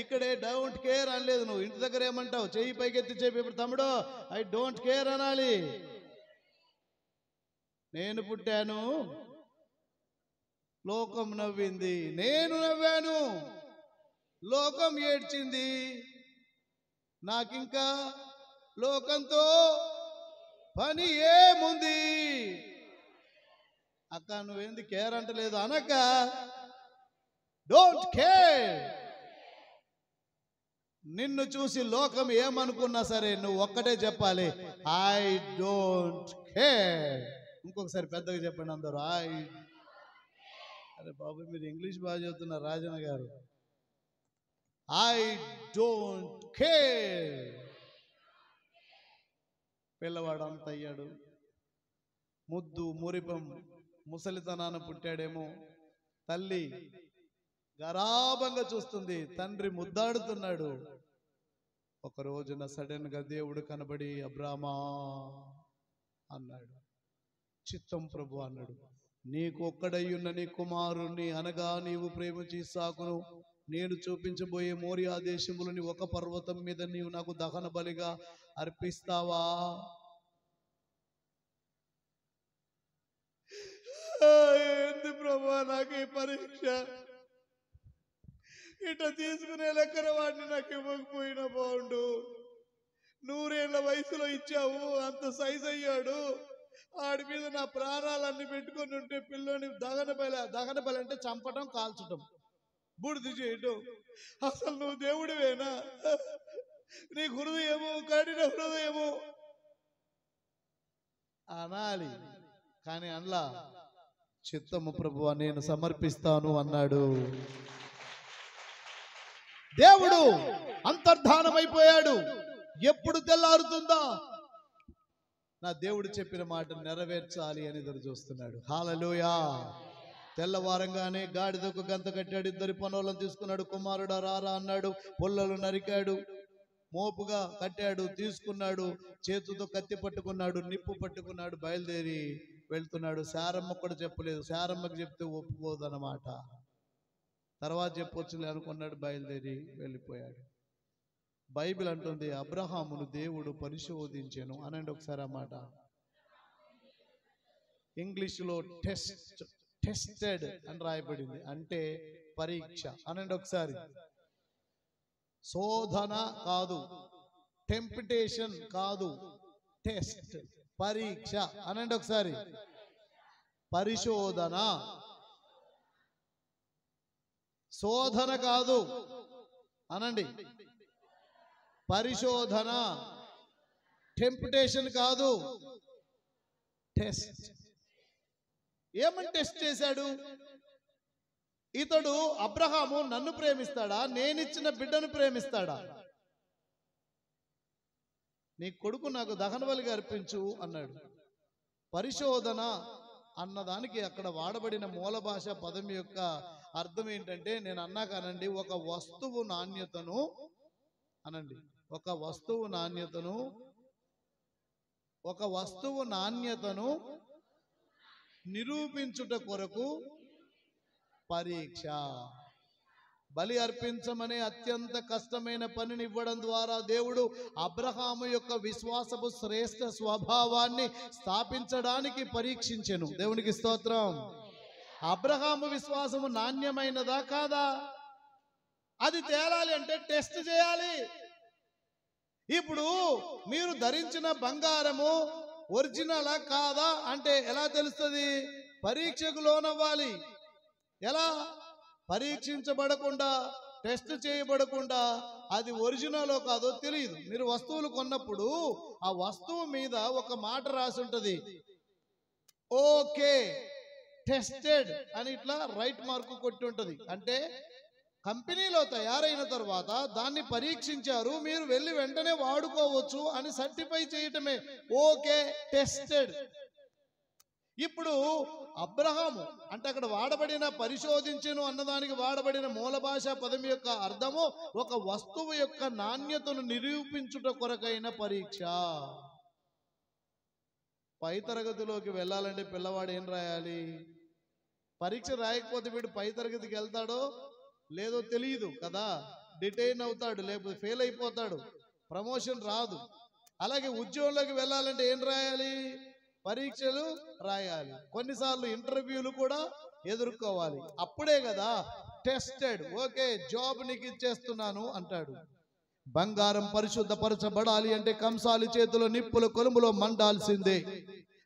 ఇక్కడే డోంట్ కేర్ అనలేదు, నువ్వు ఇంటి దగ్గర ఏమంటావు? చెయ్యి పైకెత్తి చెప్పి, ఇప్పుడు తమ్ముడు ఐ డోంట్ కేర్ అనాలి. నేను పుట్టాను లోకం నవ్వింది, నేను నవ్వాను లోకం ఏడ్చింది, నాకింకా లోకంతో పని ఏముంది. అక్క నువ్వేంది కేర్ అంటలేదు అనక, డోంట్ కేర్. నిన్ను చూసి లోకం ఏమనుకున్నా సరే నువ్వు ఒక్కటే చెప్పాలి, ఐ డోంట్ కేర్. ఇంకొకసారి పెద్దగా చెప్పండి అందరూ, అరే బాబు మీరు ఇంగ్లీష్ బాగా చెబుతున్నారు రాజన్న గారు. I don't care. పిల్లవాడు అంత అయ్యాడు, ముద్దు మురిపం, ముసలితనాన పుట్టాడేమో, తల్లి గరాబంగా చూస్తుంది, తండ్రి ముద్దాడుతున్నాడు. ఒక రోజున సడన్ గా దేవుడు కనబడి అబ్రామా అన్నాడు. చిత్తం ప్రభు అన్నాడు, నీకు ఒక్కడయ్యున్న నీ కుమారుణ్ణి అనగా నీవు ప్రేమించి ఇస్సాకును నేను చూపించబోయే మోరియా దేశములని ఒక పర్వతం మీద నీవు నాకు దహన బలిగా అర్పిస్తావా? ఏంది ప్రభా నాకు ఈ పరీక్ష, ఇట తీసుకునే లెక్కన వాడిని నాకు ఇవ్వకపోయినా బాగుండు. 100 ఏళ్ల వయసులో ఇచ్చావు, అంత సైజ్ అయ్యాడు, ఆడి మీద నా ప్రాణాలన్నీ పెట్టుకొని ఉంటే పిల్లని దహన బలి అంటే చంపటం, కాల్చటం, బూడిద చేయటం. అసలు నువ్వు దేవుడివేనా? నీ హృదయము కఠిన హృదయము. అనాలి. కానీ అనలా, చిత్తము ప్రభువా నేను సమర్పిస్తాను అన్నాడు. దేవుడు అంతర్ధానమైపోయాడు. ఎప్పుడు తెల్లారుతుందా, నా దేవుడు చెప్పిన మాట నెరవేర్చాలి అని ఎదురు చూస్తున్నాడు. హల్లెలూయా. తెల్లవారంగానే గాడిదకు గంత కట్టాడు, 2 పనులను తీసుకున్నాడు. కుమారుడా రారా అన్నాడు. పుల్లలు నరికాడు, మోపుగా కట్టాడు, తీసుకున్నాడు. చేతితో కత్తి పట్టుకున్నాడు, నిప్పు పట్టుకున్నాడు, బయలుదేరి వెళ్తున్నాడు. శారమ్మ కూడా చెప్పలేదు. శారమ్మకి చెప్తే ఒప్పుకోదన్నమాట. తర్వాత చెప్పొచ్చులే అనుకున్నాడు, బయలుదేరి వెళ్ళిపోయాడు. బైబిల్ అంటుంది అబ్రహామును దేవుడు పరిశోధించెను అనండి ఒకసారి ఆ మాట. ఇంగ్లీష్లో టెస్టెడ్ అని రాయబడింది, అంటే పరీక్ష అనండి ఒకసారి. శోధన కాదు, టెంప్టేషన్ కాదు, టెస్ట్, పరీక్ష అనండి ఒకసారి. పరిశోధన, శోధన కాదు అనండి. పరిశోధన, టెంప్టేషన్ కాదు, టెస్ట్. ఏమని టెస్ట్ చేశాడు ఇతడు? అబ్రహాము నన్ను ప్రేమిస్తాడా, నేనిచ్చిన బిడ్డను ప్రేమిస్తాడా? నీ కొడుకు నాకు దహనబలిగా అర్పించు అన్నాడు. పరిశోధన అన్నదానికి అక్కడ వాడబడిన మూల భాష పదం యొక్క అర్థం ఏంటంటే, నేను అన్నాకనండి, ఒక వస్తువు నాణ్యతను అనండి, ఒక వస్తువు నాణ్యతను నిరూపించుట కొరకు పరీక్ష. బలి అర్పించమనే అత్యంత కష్టమైన పనిని ఇవ్వడం ద్వారా దేవుడు అబ్రహాము యొక్క విశ్వాసపు శ్రేష్ఠ స్వభావాన్ని స్థాపించడానికి పరీక్షించెను. దేవునికి స్తోత్రం. అబ్రహాము విశ్వాసము నాణ్యమైనదా కాదా, అది తేలాలి అంటే టెస్ట్ చేయాలి. ఇప్పుడు మీరు ధరించిన బంగారము ఒరిజినలా కాదా అంటే ఎలా తెలుస్తుంది? పరీక్షకు లోనవ్వాలి. ఎలా? పరీక్షించబడకుండా, టెస్ట్ చేయబడకుండా అది ఒరిజినలో కాదో తెలియదు. మీరు వస్తువులు కొన్నప్పుడు ఆ వస్తువు మీద ఒక మాట రాసి ఉంటుంది, ఓకే టెస్టెడ్ అని, ఇట్లా రైట్ మార్కు కొట్టి ఉంటుంది. అంటే కంపెనీలో తయారైన తర్వాత దాన్ని పరీక్షించారు, మీరు వెళ్ళి వెంటనే వాడుకోవచ్చు అని సర్టిఫై చేయటమే ఓకే టెస్టెడ్. ఇప్పుడు అబ్రహాము అంటే అక్కడ వాడబడిన పరిశోధించెను అన్నదానికి వాడబడిన మూల భాషా పదం యొక్క అర్థము ఒక వస్తువు యొక్క నాణ్యతను నిరూపించుట కొరకైన పరీక్ష. పై తరగతిలోకి వెళ్ళాలంటే పిల్లవాడు ఏం రాయాలి? పరీక్ష రాయకపోతే వీడు పై తరగతికి వెళ్తాడో లేదో తెలియదు కదా, డిటైన్ అవుతాడు, లేకపోతే ఫెయిల్ అయిపోతాడు, ప్రమోషన్ రాదు. అలాగే ఉద్యోగంలోకి వెళ్ళాలంటే ఏం రాయాలి? పరీక్షలు రాయాలి, కొన్నిసార్లు ఇంటర్వ్యూలు కూడా ఎదుర్కోవాలి. అప్పుడే కదా టెస్టెడ్, ఓకే జాబ్ నీకు ఇచ్చేస్తున్నాను అంటాడు. బంగారం పరిశుద్ధపరచబడాలి అంటే కంసాలి చేతిలో నిప్పుల కొలుములో మండాల్సిందే.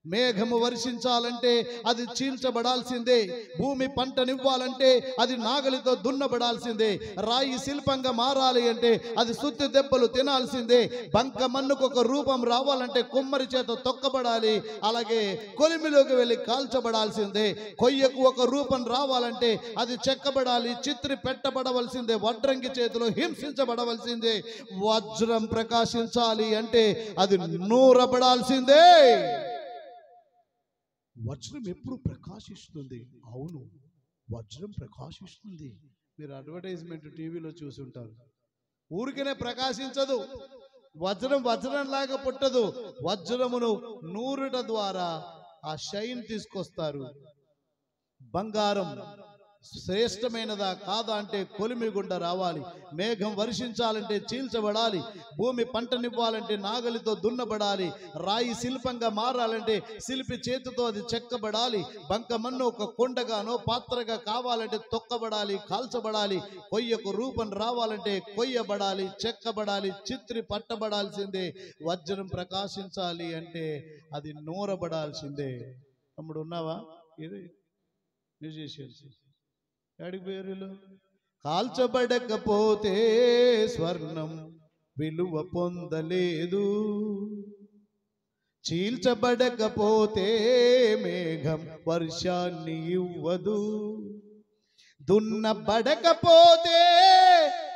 మేఘము వర్షించాలంటే అది చీల్చబడాల్సిందే. భూమి పంటనివ్వాలంటే అది నాగలితో దున్నబడాల్సిందే. రాయి శిల్పంగా మారాలి అంటే అది సుత్తి దెబ్బలు తినాల్సిందే. బంక మన్నుకు ఒక రూపం రావాలంటే కుమ్మరి చేత తొక్కబడాలి, అలాగే కొలిమిలోకి వెళ్ళి కాల్చబడాల్సిందే. కొయ్యకు ఒక రూపం రావాలంటే అది చెక్కబడాలి, చిత్రి పెట్టబడవలసిందే, వడ్రంగి చేతిలో హింసించబడవలసిందే. వజ్రం ప్రకాశించాలి అంటే అది నూరబడాల్సిందే. వజ్రం ఎప్పుడు ప్రకాశిస్తుంది? అవును, వజ్రం ప్రకాశిస్తుంది. మీరు అడ్వర్టైజ్మెంట్ టీవీలో చూసి ఉంటారు. ఊరికనే ప్రకాశించదు, వజ్రం వజ్రంలాగా పుట్టదు. వజ్రమును నూరుట ద్వారా ఆ షైన్ తీసుకొస్తారు. బంగారం శ్రేష్టమైనదా కాదా అంటే కొలిమి గుండా రావాలి. మేఘం వర్షించాలంటే చీల్చబడాలి. భూమి పంటనివ్వాలంటే నాగలితో దున్నబడాలి. రాయి శిల్పంగా మారాలంటే శిల్పి చేతితో అది చెక్కబడాలి. బంకమన్ను ఒక కొండగానో పాత్రగా కావాలంటే తొక్కబడాలి, కాల్చబడాలి. కొయ్యకు రూపం రావాలంటే కొయ్యబడాలి, చెక్కబడాలి, చిత్రి పట్టబడాల్సిందే. వజ్రం ప్రకాశించాలి అంటే అది నూరబడాల్సిందే. తమ్ముడు ఉన్నావా? ఇది మ్యూజిషియన్స్ ఎడికి పేరులో కాల్చబడకపోతే స్వర్ణం విలువ పొందలేదు, చీల్చబడకపోతే మేఘం వర్షాన్ని ఇవ్వదు, దున్నబడకపోతే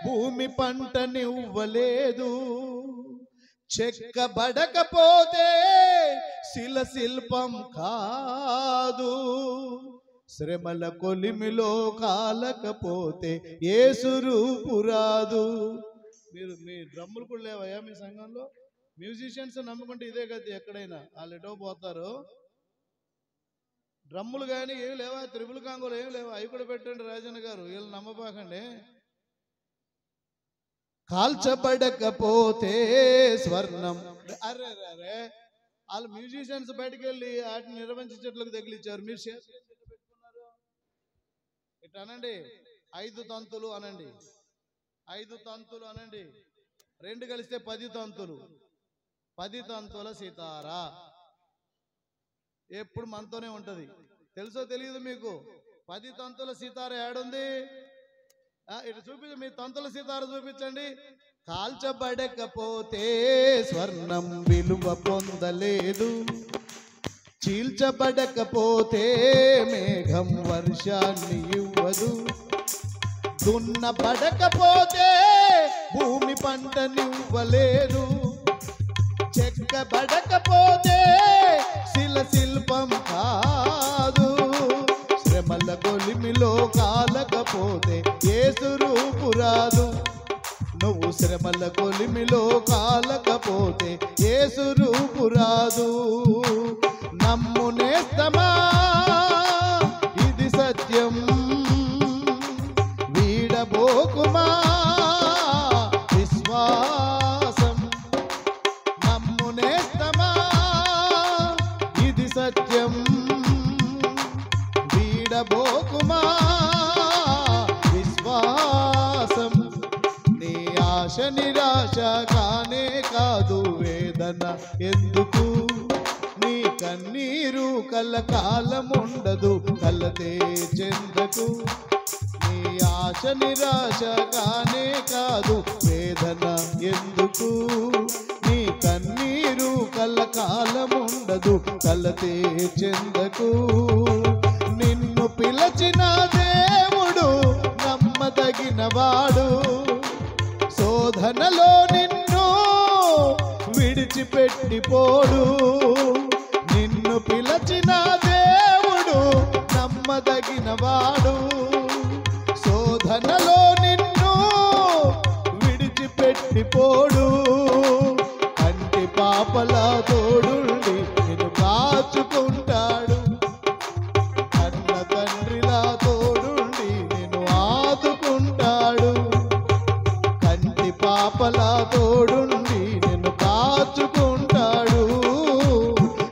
భూమి పంటనివ్వలేదు, చెక్కబడకపోతే శిల్పం కాదు, శ్రమల కొలిమిలో కాలకపోతే యేసు రూపు రాదు. మీ డ్రమ్ములు కూడా లేవయ్యా మీ సంఘంలో? మ్యూజిషియన్స్ నమ్ముకుంటే ఇదే గతి, ఎక్కడైనా వాళ్ళు ఎటో పోతారు. డ్రమ్ములు కానీ ఏమి లేవా? త్రిపుల్ కాంగోలు ఏమి లేవా? అవి కూడా పెట్టండి రాజన్న గారు, వీళ్ళు నమ్మబాకండి. కాల్చబడకపోతే స్వర్ణం. అరే అరే, వాళ్ళు మ్యూజిషియన్స్ బయటకు వెళ్ళి వాటిని నిర్వహించేట్లకు తగిలిచ్చారు. మీరు పెట్టుకున్నారు ఇట్లా అనండి, 5 తంతులు అనండి, 5 తంతులు అనండి, 2 కలిస్తే 10 తంతులు, 10 తంతుల సితారా ఎప్పుడు మనతోనే ఉంటది. తెలుసో తెలియదు మీకు? 10 తంతుల సితారా ఏడుంది? ఇటు చూపించండి, మీ తంతుల సితారా చూపించండి. కాల్చబడకపోతే స్వర్ణం విలువ పొందలేదు, చీల్చబడకపోతే మేఘం వర్షాన్ని ఇవ్వదు, దున్నబడకపోతే భూమి పంటనివ్వలేదు, చెక్కబడకపోతే శిల్పం కాదు, శ్రమల కొలిమిలో కాలకపోతే యేసు రూపు రాదు. నువ్వు శ్రమల కొలిమిలో కాలకపోతే యేసు రూపు రాదు. నమ్మునేస్తమా ఇది సత్యం, వీడబోకుమా విశ్వాసం. నమ్మునేస్తమా ఇది సత్యం, వీడబోకుమా విశ్వాసం. నీ ఆశ నిరాశ కానే కాదు, వేదన ఎందుకు? నీ కన్నీరు కలకాలముండదు, కలతే చెందకు. నీ ఆశ నిరాశ కానే కాదు, వేదన ఎందుకు? నీ కన్నీరు కలకాలముండదు, కలతే చెందకు. నిన్ను పిలచిన దేవుడు నమ్మదగినవాడు, శోధనలో నిన్ను విడిచిపెట్టిపోడు. నిన్ను పిలచిన దేవుడు నమ్మదగినవాడు, శోధనలో నిన్ను విడిచిపెట్టిపోడు. కంటి పాపలా తోడుండి నిన్ను కాచుకుంటాడు, కన్న తండ్రిలా తోడుండి నిన్ను ఆదుకుంటాడు. కంటి పాపలా తోడుండి నిన్ను కాచుకుంటాడు,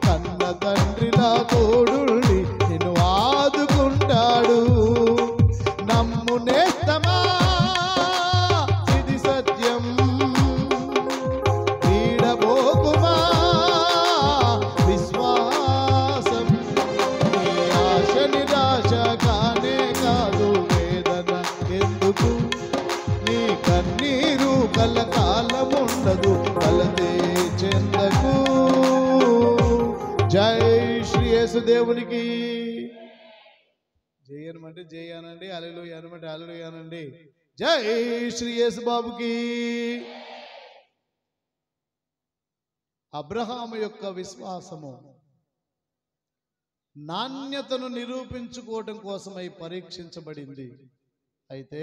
కన్న తండ్రిలా తోడుండి నిన్ను ఆదుకుంటాడు. నమ్మునేస్తమా ఇది సత్యం, వీడబోకుమా విశ్వాసం. నీ ఆశ నిరాశ కానే కాదు, వేదన ఎందుకు? నీ కన్నీరు కలకాలముండదు, కలతే చెందకు. జై శ్రీ యేసు దేవునికి. జై అనమంటే జై అనండి, హల్లెలూయా అనమంటే హల్లెలూయా అనండి. జై శ్రీ యేసు బాబుకి. అబ్రహాము యొక్క విశ్వాసము నాణ్యతను నిరూపించుకోవటం కోసమై పరీక్షించబడింది. అయితే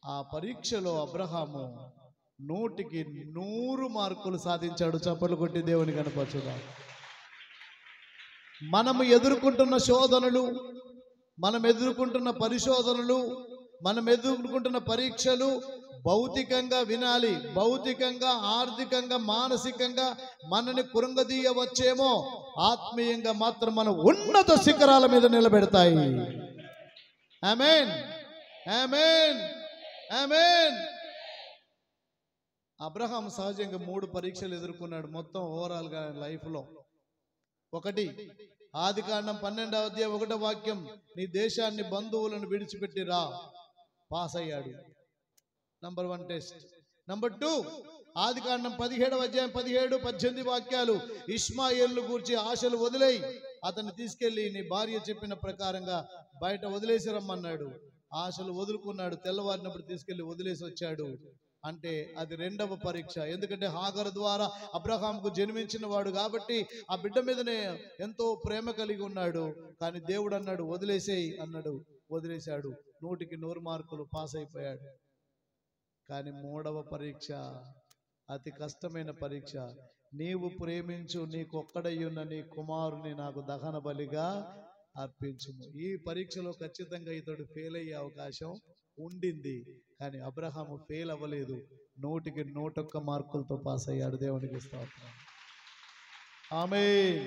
ఆ పరీక్షలో అబ్రహాము 100కి 100 మార్కులు సాధించాడు. చప్పట్లు కొట్టి దేవుని కనపరచుదాం. మనము ఎదుర్కొంటున్న శోధనలు, మనం ఎదుర్కొంటున్న పరిశోధనలు, మనం ఎదుర్కొంటున్న పరీక్షలు భౌతికంగా వినాలి, భౌతికంగా, ఆర్థికంగా, మానసికంగా మనని కృంగదీయవచ్చేమో, ఆత్మీయంగా మాత్రం మన ఉన్నత శిఖరాల మీద నిలబెడతాయి. ఆమేన్, ఆమేన్, ఆమేన్. అబ్రహాం సహజంగా 3 పరీక్షలు ఎదుర్కొన్నాడు మొత్తం ఓవరాల్గా లైఫ్లో. 1 ఆదికాండం 12వ అధ్యాయం 1వ వాక్యం, నీ దేశాన్ని బంధువులను విడిచిపెట్టి రా, పాస్ అయ్యాడు. Number 1 test. నంబర్ 2 ఆదికాండం 17వ అధ్యాయం 17, 18 వాక్యాలు. ఇష్మాయేలును గూర్చి ఆశలు వదిలేయి, అతన్ని తీసుకెళ్లి నీ భార్య చెప్పిన ప్రకారంగా బయట వదిలేసి రమ్మన్నాడు. ఆశలు వదులుకున్నాడు. తెల్లవారినప్పుడు తీసుకెళ్లి వదిలేసి వచ్చాడు. అంటే అది రెండవ పరీక్ష. ఎందుకంటే హాగరు ద్వారా అబ్రహాముకు జన్మించిన వాడు కాబట్టి ఆ బిడ్డ మీదనే ఎంతో ప్రేమ కలిగి ఉన్నాడు. కానీ దేవుడు అన్నాడు వదిలేసేయి అన్నాడు. వదిలేశాడు. 100కి 100 మార్కులు పాస్ అయిపోయాడు. కానీ మూడవ పరీక్ష అతి కష్టమైన పరీక్ష. నీవు ప్రేమించు నీకొక్కడయ్యున్న నీ కుమారుని నాకు దహన బలిగా అర్పించుము. ఈ పరీక్షలో ఖచ్చితంగా ఇతడు ఫెయిల్ అయ్యే అవకాశం ఉండింది. కానీ అబ్రహాము ఫెయిల్ అవ్వలేదు. 100కి 101 మార్కులతో పాస్ అయ్యాడు. దేవునికి స్తోత్రం. ఆమేన్,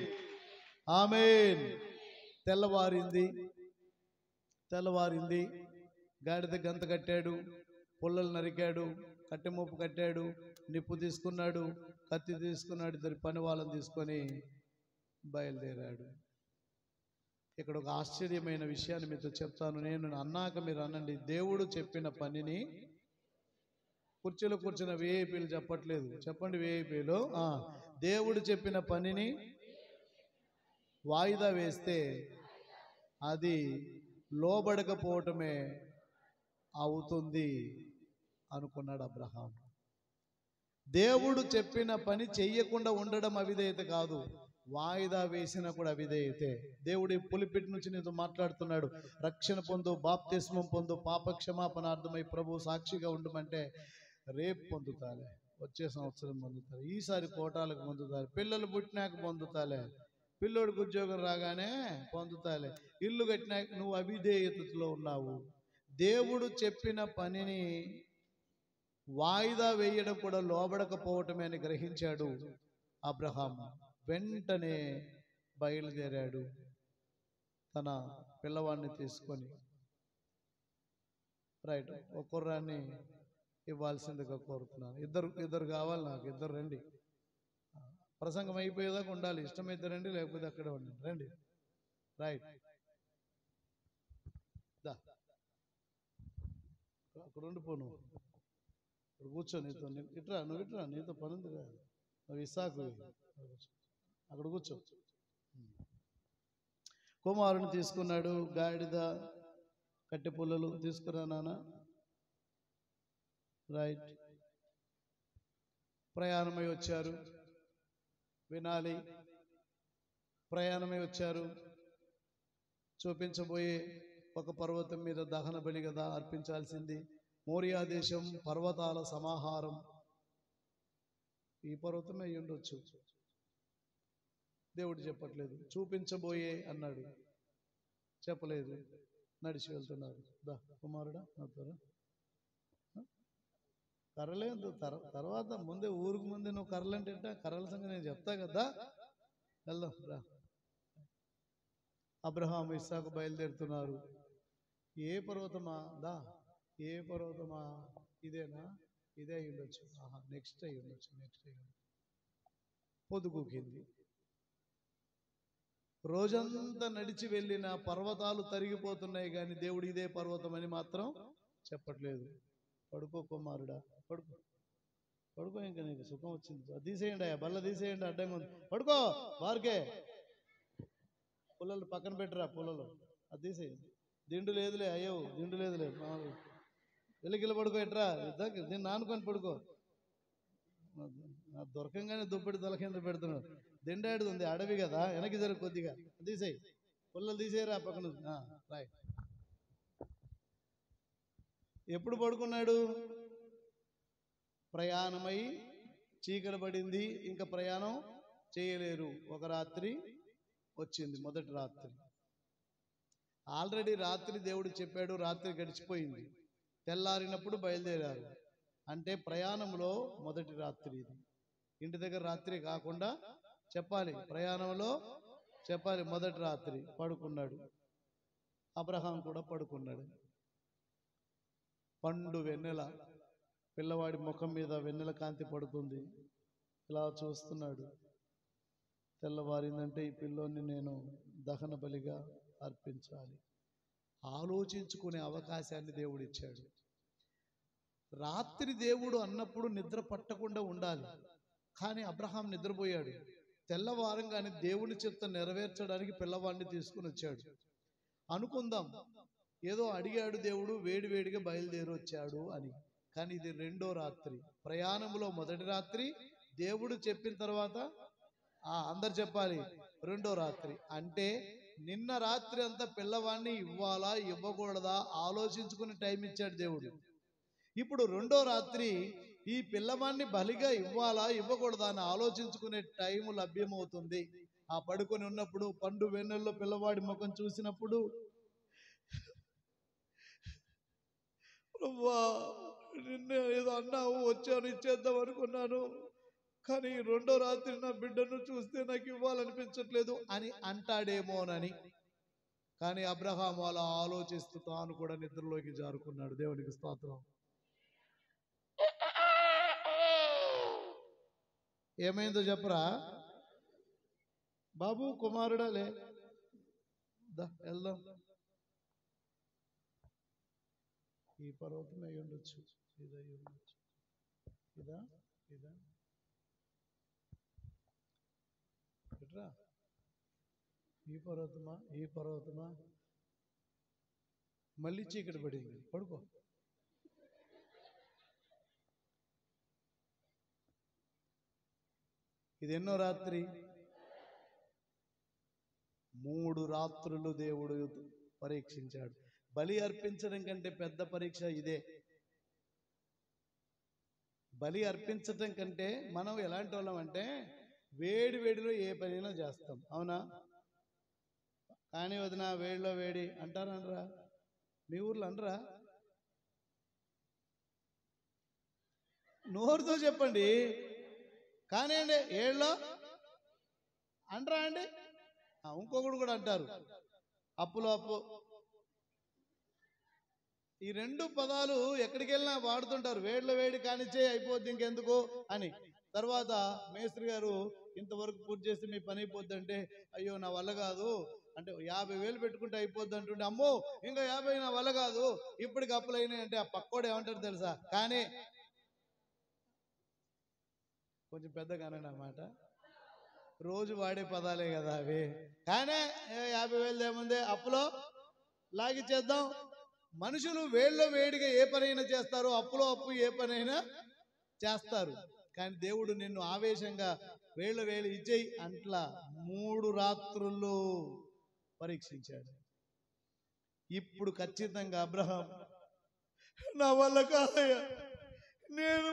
ఆమేన్. తెల్లవారింది. గాడిద గంత కట్టాడు, పుల్లలు నరికాడు, కట్టెమోపు కట్టాడు, నిప్పు తీసుకున్నాడు, కత్తి తీసుకున్నాడు, ఇద్దరు పని వాళ్ళని తీసుకొని బయలుదేరాడు. ఇక్కడ ఒక ఆశ్చర్యమైన విషయాన్ని మీతో చెప్తాను. నేను అన్నాక మీరు అనండి. దేవుడు చెప్పిన పనిని, కుర్చీలో కూర్చున్న విఐపీలు చెప్పట్లేదు, చెప్పండి విఐపీలు. దేవుడు చెప్పిన పనిని వాయిదా వేస్తే అది లోబడకపోవటమే అవుతుంది అనుకున్నాడు అబ్రహాం. దేవుడు చెప్పిన పని చెయ్యకుండా ఉండడం అవిధేయత కాదు, వాయిదా వేసినా కూడా అవిధేయతే. దేవుడి పులిపిటి నుంచి నీతో మాట్లాడుతున్నాడు. రక్షణ పొందు, బాప్తిస్మం పొందు, పాప క్షమాపణార్థమై ప్రభు సాక్షిగా ఉండమంటే రేపు పొందుతాలే, వచ్చే సంవత్సరం పొందుతారు, ఈసారి కోటాలకు పొందుతారు, పిల్లలు పుట్టినాక పొందుతాలే, పిల్లోడికి ఉద్యోగం రాగానే పొందుతాలే, ఇల్లు కట్టినాక. నువ్వు అవిధేయతలో ఉన్నావు. దేవుడు చెప్పిన పనిని వాయిదా వేయడం కూడా లోబడకపోవటమే అని గ్రహించాడు అబ్రహాము. వెంటనే బయలుదేరాడు తన పిల్లవాడిని తీసుకొని. రైట్, ఒక కుర్రాన్ని ఇవ్వాల్సిందిగా కోరుతున్నాను. ఇద్దరు కావాలి నాకు, ఇద్దరు రండి. ప్రసంగం అయిపోయేదాకా ఉండాలి. ఇష్టమైతే రండి, లేకపోతే అక్కడే ఉండండి. రండి. రైట్, అక్కడ ఉండిపోను, ఇక్కడ కూర్చో. నువ్వు ఇట్రా, నీతో పని ఉంది కదా. నువ్వు ఇస్సాకు అక్కడ కూర్చో. కుమారుని తీసుకున్నాడు. గాడిద, కట్టె పుల్లలు తీసుకురా నాన్న. రైట్, ప్రయాణమై వచ్చారు. వినాలి, ప్రయాణమై వచ్చారు. చూపించబోయే ఒక పర్వతం మీద దహన బలి కదా అర్పించాల్సింది. మోరియా దేశం, పర్వతాల సమాహారం. ఈ పర్వతమే అయి ఉండొచ్చు, దేవుడు చెప్పట్లేదు. చూపించబోయే అన్నాడు, చెప్పలేదు. నడిచి వెళ్తున్నారు. దా కుమారుడా నాతో. కర్రలేదు తర్వాత ముందే, ఊరికి ముందే నువ్వు కర్రలంటే కర్రల సంగతి నేను చెప్తా కదా. వెళ్దాం రా. అబ్రహాం, ఇస్సాకు బయలుదేరుతున్నారు. ఏ పర్వతమా? ఏ పర్వతమా? ఇదేనా? ఇదే అయి ఉండొచ్చు. నెక్స్ట్ అయి ఉండొచ్చు. పొద్దుగూకింది. రోజంతా నడిచి వెళ్ళిన పర్వతాలు తరిగిపోతున్నాయి, కానీ దేవుడు ఇదే పర్వతం అని మాత్రం చెప్పట్లేదు. పడుకో కుమారుడా, పడుకో, ఇంకా నీకు సుఖం వచ్చింది. తీసేయండి, బల్ల తీసేయండి, అడ్డంగా ఉంది. పడుకో, వారికే పుల్లలు పక్కన పెట్టరా, పుల్లలు అది తీసేయండి. దిండు లేదులే, అయ్యో దిండు లేదులే, వెలికిల పడుకో. ఎట్రా దీన్ని నానుకొని పడుకో. దొరకంగానే దుప్పటి తల కింద పెడుతున్నాడు. దిండాడు ఉంది, అడవి కదా, వెనక్కి జరుగు కొద్దిగా. తీసేయి, పుల్లలు తీసేయరా పక్కన. రాయ్. ఎప్పుడు పడుకున్నాడు? ప్రయాణమై చీకటి పడింది, ఇంకా ప్రయాణం చేయలేరు. ఒక రాత్రి వచ్చింది, మొదటి రాత్రి. ఆల్రెడీ రాత్రి దేవుడు చెప్పాడు, రాత్రి గడిచిపోయింది. తెల్లారినప్పుడు బయలుదేరారు. అంటే ప్రయాణంలో మొదటి రాత్రి ఇది. ఇంటి దగ్గర రాత్రి కాకుండా చెప్పాలి, ప్రయాణంలో చెప్పాలి మొదటి రాత్రి. పడుకున్నాడు. అబ్రహాం కూడా పడుకున్నాడు. పండు వెన్నెల పిల్లవాడి ముఖం మీద వెన్నెల కాంతి పడుతుంది. ఇలా చూస్తున్నాడు. తెల్లవారిందంటే ఈ పిల్లోని నేను దహన బలిగా అర్పించాలి. ఆలోచించుకునే అవకాశాన్ని దేవుడు ఇచ్చాడు. రాత్రి దేవుడు అన్నప్పుడు నిద్ర పట్టకుండా ఉండాలి. కానీ అబ్రహాం నిద్రపోయాడు. తెల్లవారంగానే దేవుని చిత్తం నెరవేర్చడానికి పిల్లవాడిని తీసుకుని వచ్చాడు. అనుకుందాం ఏదో అడిగాడు దేవుడు, వేడివేడిగా బయలుదేరి వచ్చాడు అని. కానీ ఇది రెండో రాత్రి. ప్రయాణంలో మొదటి రాత్రి, దేవుడు చెప్పిన తర్వాత అందరు చెప్పాలి రెండో రాత్రి. అంటే నిన్న రాత్రి అంతా పిల్లవాడిని ఇవ్వాలా ఇవ్వకూడదా ఆలోచించుకుని టైం ఇచ్చాడు దేవుడు. ఇప్పుడు రెండో రాత్రి ఈ పిల్లవాడిని బలిగా ఇవ్వాలా ఇవ్వకూడదా అని ఆలోచించుకునే టైం లభ్యమవుతుంది. ఆ పడుకొని ఉన్నప్పుడు పండు వెన్నెల్లో పిల్లవాడి ముఖం చూసినప్పుడు, నిన్న ఏదో అన్నావు, వచ్చాను, ఇచ్చేద్దాం అనుకున్నాను, కానీ రెండో రాత్రి నా బిడ్డను చూస్తే నాకు ఇవ్వాలనిపించట్లేదు అని అంటాడేమోనని. కానీ అబ్రహాము అలా ఆలోచిస్తూ తాను కూడా నిద్రలోకి జారుకున్నాడు. దేవునికి స్తోత్రం. ఏమైందో చెప్పరా బాబు, కుమారుడా, లే వెళ్దాం. ఈ పర్వతం అయి ఉండొచ్చు, ఇదై ఉండొచ్చు, ఇదా ఇదా ఎట్రా, ఈ పర్వతమా మళ్ళీ చీకటి పడింది, పడుకో. ఇది ఎన్నో రాత్రి? 3 రాత్రులు దేవుడు పరీక్షించాడు. బలి అర్పించడం కంటే పెద్ద పరీక్ష ఇదే. బలి అర్పించడం కంటే మనం ఎలాంటి వాళ్ళం అంటే వేడిలో ఏ పనైనా చేస్తాం, అవునా? కానీ వదిన వేడిలో వేడి అంటారా? మీ ఊర్లో అనరా? నోరుతో చెప్పండి. కానీ అండి ఏళ్ళలో అంటారా అండి? ఇంకొకడు కూడా అంటారు, అప్పులో అప్పు. ఈ 2 పదాలు ఎక్కడికి వెళ్ళినా వాడుతుంటారు. వేడిలో వేడి కానిచ్చే, అయిపోద్ది ఇంకెందుకు అని. తర్వాత మేస్త్రి గారు ఇంతవరకు పూర్తి చేస్తే మీ పని అయిపోద్ది అంటే, అయ్యో నా వల్ల కాదు అంటే 50,000 పెట్టుకుంటే అయిపోద్ది అంటుండే, అమ్మో ఇంకా 50 నా వల్ల కాదు, ఇప్పటికి అప్పులు అయినాయి అంటే ఆ పక్కోడు ఏమంటారు తెలుసా? కానీ కొంచెం పెద్దగానే అన్నమాట, రోజు వాడే పదాలే కదా అవి. కానీ 50,000 ఏముంది, అప్పులో లాగిచ్చేద్దాం. మనుషులు వేళ్ళలో వేడిగా ఏ పనైనా చేస్తారు, అప్పులో అప్పు ఏ పనైనా చేస్తారు. కానీ దేవుడు నిన్ను ఆవేశంగా వేళ్ళ వేలు ఇచ్చేయి అంట్లా 3 రాత్రులు పరీక్షించాడు. ఇప్పుడు ఖచ్చితంగా అబ్రహాం నా వల్ల కాదయ్యా, నేను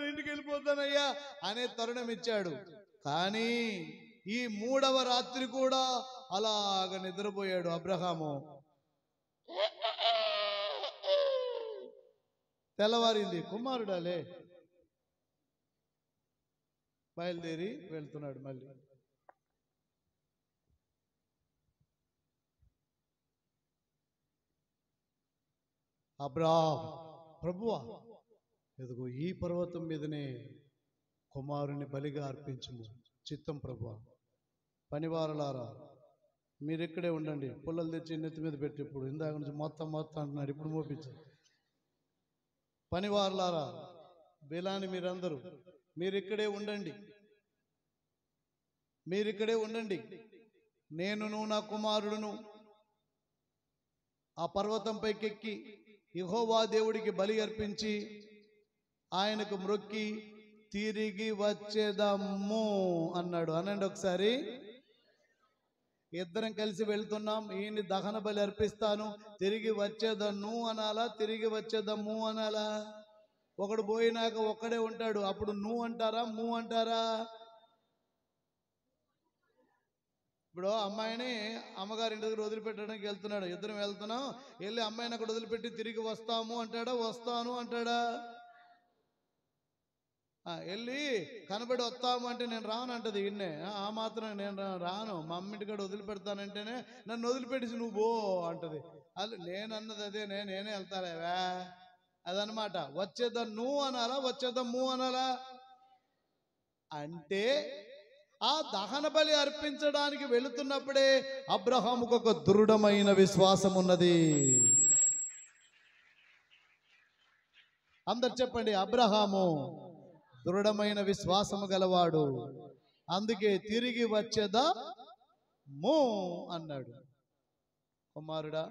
ఇంటికి వెళ్ళిపోతానయ్యా అనే తరుణం ఇచ్చాడు. కానీ ఈ 3వ రాత్రి కూడా అలాగ నిద్రపోయాడు అబ్రహాము. తెల్లవారింది, కుమారుడాలే బయలుదేరి వెళ్తున్నాడు. మళ్ళీ అబ్రహాం, ప్రభువా ఎదుగో ఈ పర్వతం మీదనే కుమారుని బలిగా అర్పించుము, చిత్తం ప్రభువా. పనివారులారా మీరు ఇక్కడే ఉండండి, పుల్లలు తెచ్చి నెత్తి మీద పెట్టి, ఇప్పుడు ఇందాక నుంచి మొత్తం అంటున్నాడు, ఇప్పుడు మోపించారు. పనివారులారా, బిలాని మీరందరూ మీరిక్కడే ఉండండి, నేనును నా కుమారుడును ఆ పర్వతం పైకెక్కి యెహోవా దేవుడికి బలి అర్పించి ఆయనకు మ్రొక్కి తిరిగి వచ్చేదమ్ము అన్నాడు. అనండి ఒకసారి. ఇద్దరం కలిసి వెళ్తున్నాం, ఈయన్ని దహన బలి అర్పిస్తాను, తిరిగి వచ్చేదన్ను అనాలా, తిరిగి వచ్చేదమ్ము అనాలా? ఒకడు పోయినాక ఒక్కడే ఉంటాడు, అప్పుడు నువ్వు అంటారా మూ అంటారా? ఇప్పుడు అమ్మాయిని అమ్మగారి ఇంటి దగ్గర వదిలిపెట్టడానికి వెళ్తున్నాడు, ఇద్దరం వెళ్తున్నాం, వెళ్ళి అమ్మాయిని అక్కడ వదిలిపెట్టి తిరిగి వస్తాము అంటాడా, వస్తాను అంటాడా? వెళ్ళి కనబడి వస్తాము అంటే నేను రాను అంటది. ఇన్నే ఆ మాత్రం నేను రాను, మా అమ్మింటి కాడ వదిలిపెడతానంటేనే నన్ను వదిలిపెట్టేసి నువ్వు పో అంటది. అది నేను అన్నది అదే, నేనే వెళ్తాలేవా అదనమాట. వచ్చేద్దాం నువ్వు అనాలా, వచ్చేద్దాం మూ అనాలా? అంటే ఆ దహన బలి అర్పించడానికి వెళుతున్నప్పుడే అబ్రహాముకు ఒక దృఢమైన విశ్వాసం ఉన్నది. అందరు చెప్పండి, అబ్రహాము దృఢమైన విశ్వాసము గలవాడు, అందుకే తిరిగి వచ్చేదా మో అన్నాడు. కుమారుడా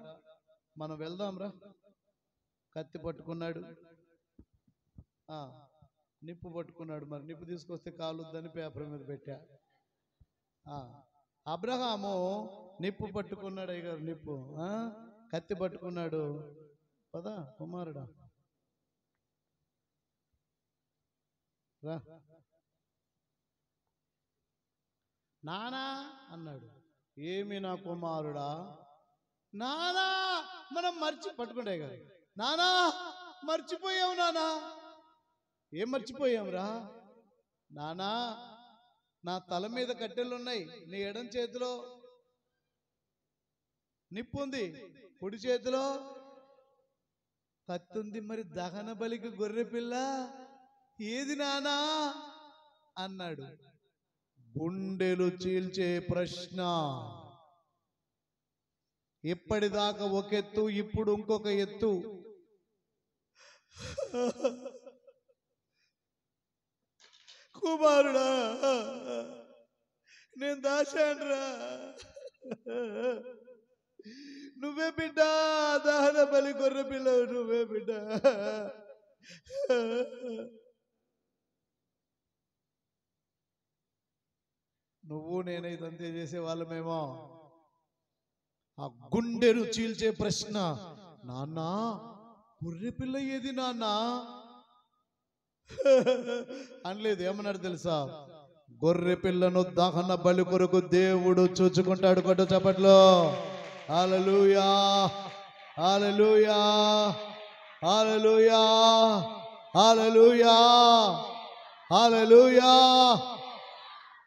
మనం వెళ్దాంరా. కత్తి పట్టుకున్నాడు, నిప్పు పట్టుకున్నాడు. మరి నిప్పు తీసుకొస్తే కాలుద్దని పేపర్ మీద పెట్టా. అబ్రహాము నిప్పు పట్టుకున్నాడు. అయ్యగారు నిప్పు, కత్తి పట్టుకున్నాడు. పదా కుమారుడా రా. నానా అన్నాడు. ఏమి నా కుమారుడా? నానా మనం పట్టుకుంటే కదా. నానా మర్చిపోయావు నానా. ఏం మర్చిపోయావురా? నానా నా తల మీద కట్టెలున్నాయి, నీ ఎడం చేతిలో నిప్పు ఉంది, కుడి చేతిలో కత్తి ఉంది. మరి దహన బలికి గొర్రె పిల్ల ఏది నానా అన్నాడు. గుండెలు చీల్చే ప్రశ్న. ఇప్పటిదాకా ఒక ఎత్తు, ఇప్పుడు ఇంకొక ఎత్తు. కుమారుడా నేను దాచానురా, నువ్వే బిడ్డ, దహన బలి గొర్రె పిల్లవు నువ్వే బిడ్డ. నువ్వు నేనైతే అంతే చేసే వాళ్ళమేమో. ఆ గుండెను చీల్చే ప్రశ్న, నాన్న గొర్రె పిల్ల ఏది నాన్న అనలేదు. ఏమన్నాడు తెలుసా? గొర్రె పిల్లను దహన బలి కొరకు దేవుడు చూచుకుంటాడు. కొట్ట చప్పట్లో. హల్లెలూయా, హల్లెలూయా, హల్లెలూయా, హల్లెలూయా, హల్లెలూయా.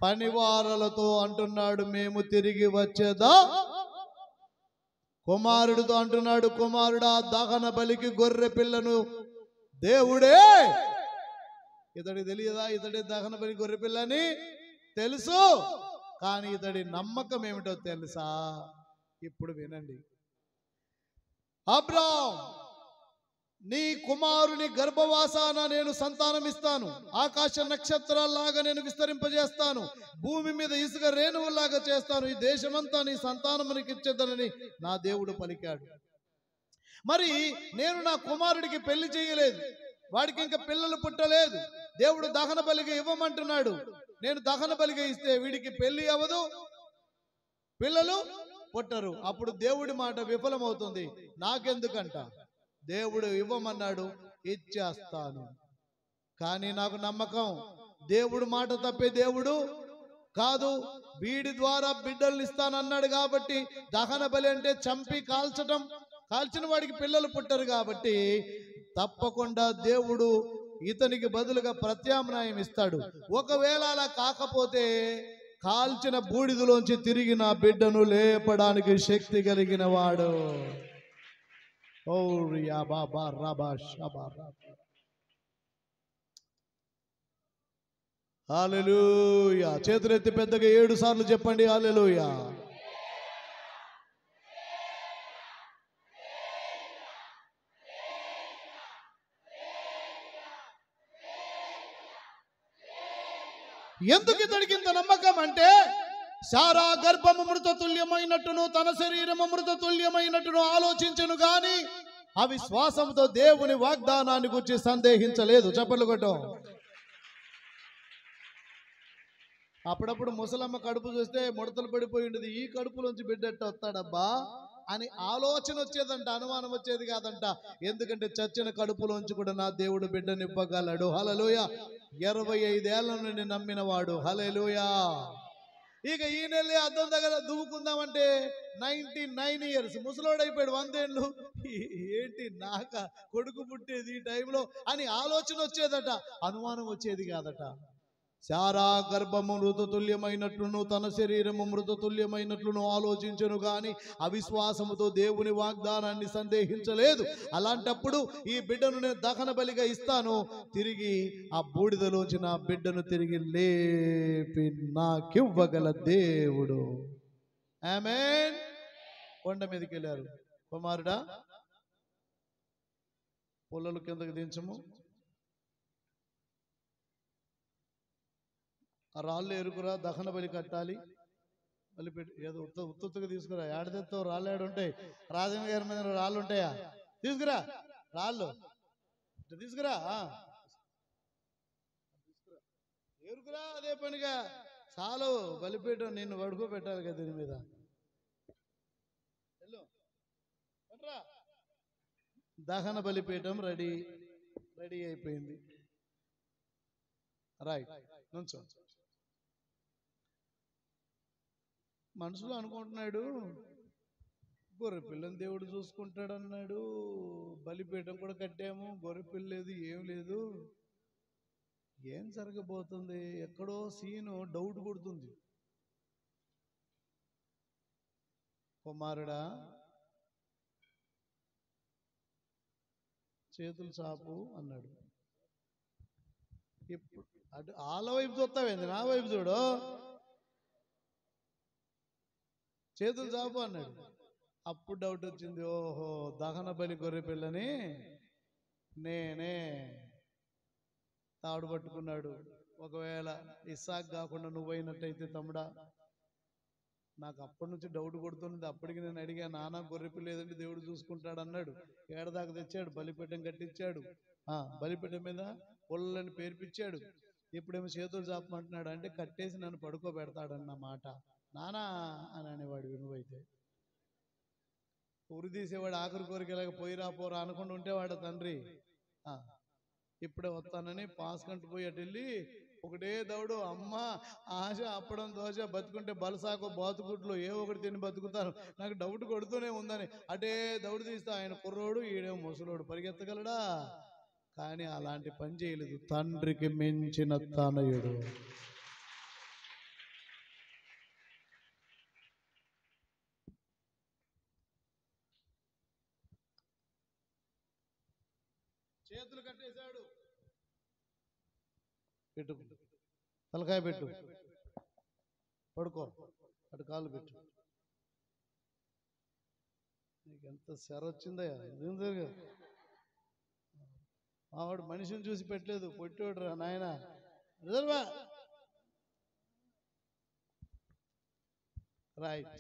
పనివారలతో అంటున్నాడు, మేము తిరిగి వచ్చేదా. కుమారుడితో అంటున్నాడు, కుమారుడా దహన బలికి గొర్రె పిల్లను దేవుడే. ఇతడికి తెలియదా ఇతడి దహన బలి గొర్రె పిల్లని? తెలుసు, కానీ ఇతడి నమ్మకం ఏమిటో తెలుసా? ఇప్పుడు వినండి. అబ్రాహాం, నీ కుమారుని గర్భవాసాన నేను సంతానం ఇస్తాను, ఆకాశ నక్షత్రాల్లాగా నేను విస్తరింపజేస్తాను, భూమి మీద ఇసుక రేణువులాగా చేస్తాను, ఈ దేశమంతా నీ సంతానమునికి ఇచ్చేదనని నా దేవుడు పలికాడు. మరి నేను నా కుమారుడికి పెళ్లి చేయలేదు, వాడికి ఇంకా పిల్లలు పుట్టలేదు. దేవుడు దహన బలిగా ఇవ్వమంటున్నాడు. నేను దహన బలిగా ఇస్తే వీడికి పెళ్లి అవ్వదు, పిల్లలు పుట్టరు. అప్పుడు దేవుడి మాట విఫలమవుతుంది. నాకెందుకంట? దేవుడు ఇవ్వమన్నాడు, ఇచ్చేస్తాను. కానీ నాకు నమ్మకం, దేవుడు మాట తప్పే దేవుడు కాదు. వీడి ద్వారా బిడ్డల్ని ఇస్తానన్నాడు కాబట్టి, దహన బలి అంటే చంపి కాల్చటం, కాల్చిన వాడికి పిల్లలు పుట్టరు కాబట్టి తప్పకుండా దేవుడు ఇతనికి బదులుగా ప్రత్యామ్నాయం ఇస్తాడు. ఒకవేళ అలా కాకపోతే కాల్చిన బూడిదలోంచి తిరిగి నా బిడ్డను లేపడానికి శక్తి కలిగిన వాడు. హల్లెలూయా. చేతులెత్తి పెద్దగా 7 సార్లు చెప్పండి, హల్లెలూయా. ఎందుకు ఇతడికి ఇంత నమ్మకం అంటే, సారా గర్భము మృత తుల్యమైనట్టును తన శరీరము మృత తుల్యమైనట్టును ఆలోచించను గాని అవిశ్వాసంతో దేవుని వాగ్దానాన్ని గురించి సందేహించలేదు. చప్పట్లు కొట్టం. అప్పుడప్పుడు ముసలమ్మ కడుపు చూస్తే ముడతలు పడిపోయి ఉండేది, ఈ కడుపులోంచి బిడ్డట్టు వస్తాడబ్బా అని ఆలోచన వచ్చేదంట, అనుమానం వచ్చేది కాదంట. ఎందుకంటే చచ్చిన కడుపులోంచి కూడా నా దేవుడు బిడ్డనివ్వగలడు. హల్లెలూయా. 25 ఏళ్ల నుండి నమ్మిన వాడు. హల్లెలూయా. ఇక ఈ నెల అద్దం దగ్గర దువ్వుకుందామంటే 99 ఇయర్స్, ముసలోడైపోయాడు, 100 ఏళ్ళు. ఏంటి నాక కొడుకు పుట్టేది ఈ టైంలో అని ఆలోచన వచ్చేదట, అనుమానం వచ్చేది కాదట. శారా గర్భము మృతతుల్యమైనట్లును తన శరీరము మృతతుల్యమైనట్లును ఆలోచించను గాని అవిశ్వాసముతో దేవుని వాగ్దానాన్ని సందేహించలేదు. అలాంటప్పుడు ఈ బిడ్డను నేను దహన బలిగా ఇస్తాను, తిరిగి ఆ బూడిదలోంచి నా బిడ్డను తిరిగి లేపి నాకివ్వగల దేవుడు. ఆమేన్. కొండ మీదకి వెళ్ళారు. కుమారుడా పుల్లలు కిందకి దించము. ఆ రాళ్ళు ఎరుకురా, దహన బలి కట్టాలి. బలిపెట్టి ఏదో ఉత్తుగా తీసుకురా. ఏడదెత్తావు రాళ్ళు ఏడుంటాయి? రాజన్న గారి మీద రాళ్ళు ఉంటాయా? తీసుకురా రాళ్ళు, తీసుకురా ఎరుకురా. అదే పనిగా చాలు. బలిపీఠం నిన్ను పడుకోబెట్టాలి కదా దీని మీద. దహన బలిపీఠం రెడీ అయిపోయింది. రైట్, నుంచో. మనసులో అనుకుంటున్నాడు, గొర్రె పిల్లని దేవుడు చూసుకుంటాడు అన్నాడు, బలిపీఠం కూడా కట్టాము, గొర్రె పిల్ల లేదు, ఏం లేదు, ఏం జరగబోతుంది? ఎక్కడో సీను డౌట్ కొడుతుంది. కుమారుడా, చేతులు చాపు అన్నాడు. ఇప్పుడు అటు వాళ్ళ వైపు చూస్తావేంది, నా వైపు చూడు. చేతులు చాపు అన్నాడు. అప్పుడు డౌట్ వచ్చింది, ఓహో దహన బలి గొర్రె పిల్లని నేనే తాడు పట్టుకున్నాడు. ఒకవేళ ఇస్సాకు కాకుండా నువ్వైనట్టయితే తమ్ముడా, నాకు అప్పటి నుంచి డౌట్ కొడుతున్నది. అప్పటికి నేను అడిగా, నాన్న గొర్రె పిల్ల లేదంటే దేవుడు చూసుకుంటాడు అన్నాడు. ఏడదాకా తెచ్చాడు, బలిపీఠం కట్టించాడు, బలిపీఠం మీద పుల్లని పేర్పించాడు. ఇప్పుడేమో చేతులు చాపమంటున్నాడు. అంటే కట్టేసి నన్ను పడుకోబెడతాడన్న మాట. నానా అని అనేవాడు. నువ్వైతే ఉరి తీసేవాడు, ఆఖరి కోరికలాగా పోయిరా పోరా అనుకుంటూ ఉంటేవాడు తండ్రి. ఇప్పుడే వస్తానని పాస్కంటూ పోయి అటు వెళ్ళి ఒకటే దౌడు, అమ్మ ఆశ అప్పడం దోశ, బతుకుంటే బలసాకు బాతుకుట్లు ఏ ఒకటి తిని బతుకుతాను, నాకు డౌట్ కొడుతూనే ఉందని అటే దౌడు తీస్తా. ఆయన కుర్రోడు, ఈడేమో ముసలోడు, పరిగెత్తగలడా? కానీ అలాంటి పని చేయలేదు. తండ్రికి మించిన తనయుడు. చేతులు కట్టేశాడు. పెట్టు, తలకాయ పెట్టు, పడుకో, అటు కాళ్ళు పెట్టు. నీకు ఎంత సెర వచ్చిందయ్యా? ఏం జరిగా? ఆవిడ మనిషిని చూసి పెట్టలేదు, పొట్టోడు రా నాయన. రైట్,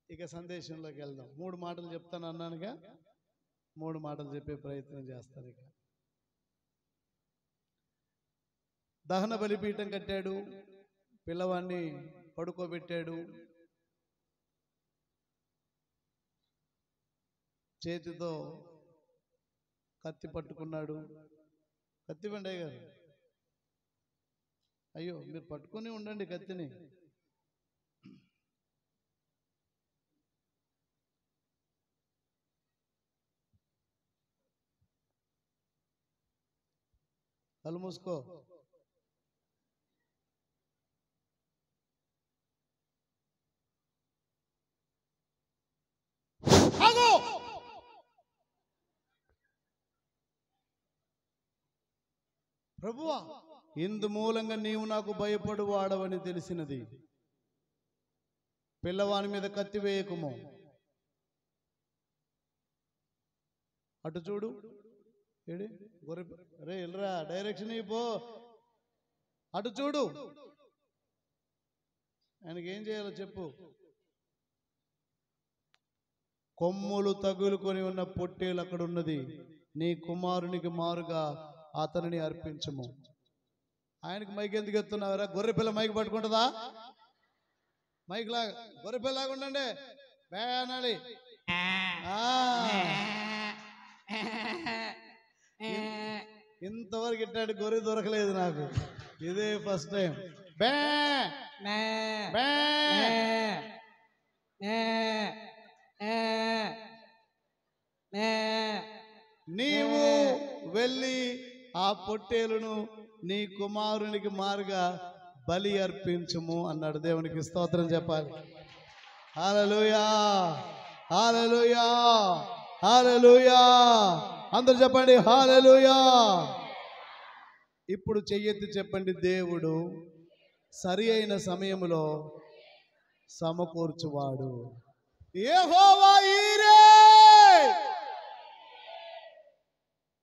ఇక సందేశంలోకి వెళ్దాం. 3 మాటలు చెప్తాను అన్నానుగా, 3 మాటలు చెప్పే ప్రయత్నం చేస్తాను. ఇక దహన బలిపీఠం కట్టాడు, పిల్లవాడిని పడుకోబెట్టాడు, చేతితో కత్తి పట్టుకున్నాడు. కత్తి బండి గారు, అయ్యో మీరు పట్టుకుని ఉండండి కత్తిని. కళ్ళు మూసుకో. ప్రభువా, ఇందు మూలంగా నీవు నాకు భయపడు వాడవని తెలిసినది. పిల్లవాని మీద కత్తి వేయకుము. అటు చూడు, ఏడి గొర్రె, రే వెళ్ళరా, డైరెక్షన్ ఇపో, అటు చూడు. ఆయనకి ఏం చేయాలో చెప్పు. కొమ్ములు తగులుకొని ఉన్న పొట్టేలు అక్కడ ఉన్నది, నీ కుమారునికి మారుగా అతనిని అర్పించము. ఆయనకి మైక్ ఎందుకు ఎత్తున్నావురా? గొర్రె పిల్ల మైక్ పట్టుకుంటుందా? మైక్ లాగా గొర్రె పిల్లలాగా ఉండండి, అనాలి. ఇంతవరకు ఇట్టాడు గొర్రె దొరకలేదు నాకు, ఇదే ఫస్ట్ టైం. నీవు వెళ్ళి ఆ పొట్టేలును నీ కుమారునికి మారుగా బలి అర్పించుము అన్నాడు. దేవునికి స్తోత్రం చెప్పాలి. హల్లెలూయా, హల్లెలూయా, హల్లెలూయా. అందరూ చెప్పండి హల్లెలూయా. ఇప్పుడు చెయ్యెత్తి చెప్పండి, దేవుడు సరి అయిన సమయంలో సమకూర్చువాడు. యెహోవా ఈరే.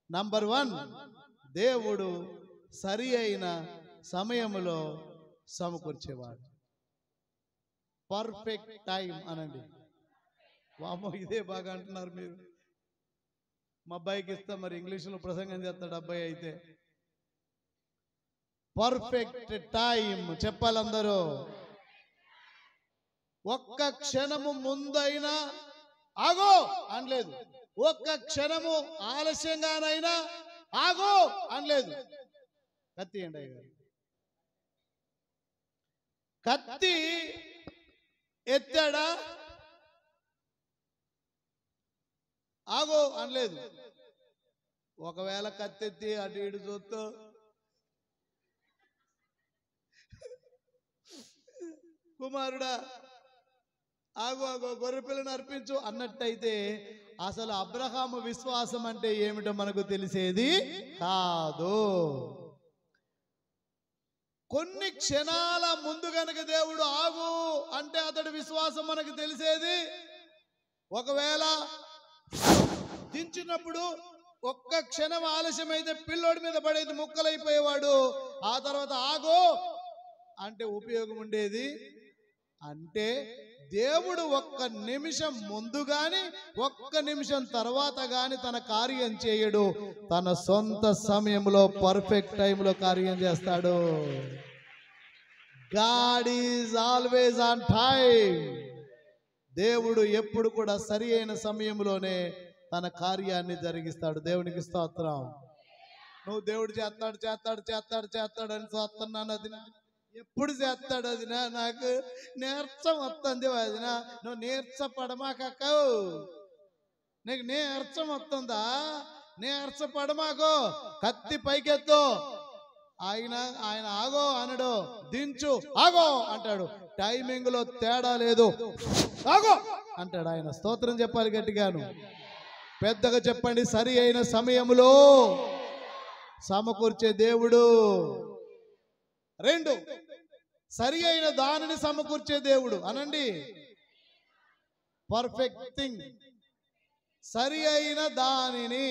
నంబర్ 1, దేవుడు సరి అయిన సమయములో సమకూర్చేవాడు. పర్ఫెక్ట్ టైం అనండి. వామో, ఇదే బాగా అంటున్నారు మీరు. మా అబ్బాయికి ఇస్తా, మరి ఇంగ్లీష్లో ప్రసంగం చేస్తాడు అబ్బాయి అయితే. పర్ఫెక్ట్ టైం చెప్పాలందరూ. ఒక్క క్షణము ముందైనా ఆగో అనలేదు, ఒక్క క్షణము ఆలస్యంగానైనా ఆగో అనలేదు. కత్తి అండి అయ్యారు, కత్తి ఎత్తాడా, ఆగో అనలేదు. ఒకవేళ కత్తెత్తి అటు ఇటు చూస్తూ కుమారుడా ఆగో ఆగో గొర్రెపిల్లను అర్పించు అన్నట్టయితే అసలు అబ్రహాము విశ్వాసం అంటే ఏమిటో మనకు తెలిసేది కాదు. కొన్ని క్షణాల ముందు గనక దేవుడు ఆగు అంటే అతడి విశ్వాసం మనకు తెలిసేది. ఒకవేళ దించినప్పుడు ఒక్క క్షణం ఆలస్యమైతే పిల్లోడి మీద పడేది, ముక్కలైపోయేవాడు. ఆ తర్వాత ఆగో అంటే ఉపయోగం ఉండేది. అంటే దేవుడు ఒక్క నిమిషం ముందు గాని ఒక్క నిమిషం తర్వాత గాని తన కార్యం చేయడు. తన సొంత సమయంలో పర్ఫెక్ట్ టైంలో కార్యం చేస్తాడు. God is always on time. దేవుడు ఎప్పుడు కూడా సరి అయిన సమయంలోనే తన కార్యాన్ని జరిగిస్తాడు. దేవునికి స్తోత్రం. నువ్వు దేవుడు చేస్తాడు చేస్తాడు చేస్తాడు చేస్తాడు అని చూస్తున్నాను. అది ఎప్పుడు చేస్తాడు అది నాకు నేర్చం వస్తుంది. వదిన నువ్వు నేర్చపడమాకో, నీకు నేర్చం వస్తుందా? నేర్చపడమాకో. కత్తి పైకెత్తు. ఆయన ఆగో అనడు, దించు ఆగో అంటాడు. టైమింగ్ లో తేడా లేదు, ఆగో అంటాడు ఆయన. స్తోత్రం చెప్పాలి గట్టిగాను, పెద్దగా చెప్పండి. సరి అయిన సమయంలో సమకూర్చే దేవుడు. 2, సరి అయిన దానిని సమకూర్చే దేవుడు అనండి. పర్ఫెక్ట్ థింగ్, సరి అయిన దానిని.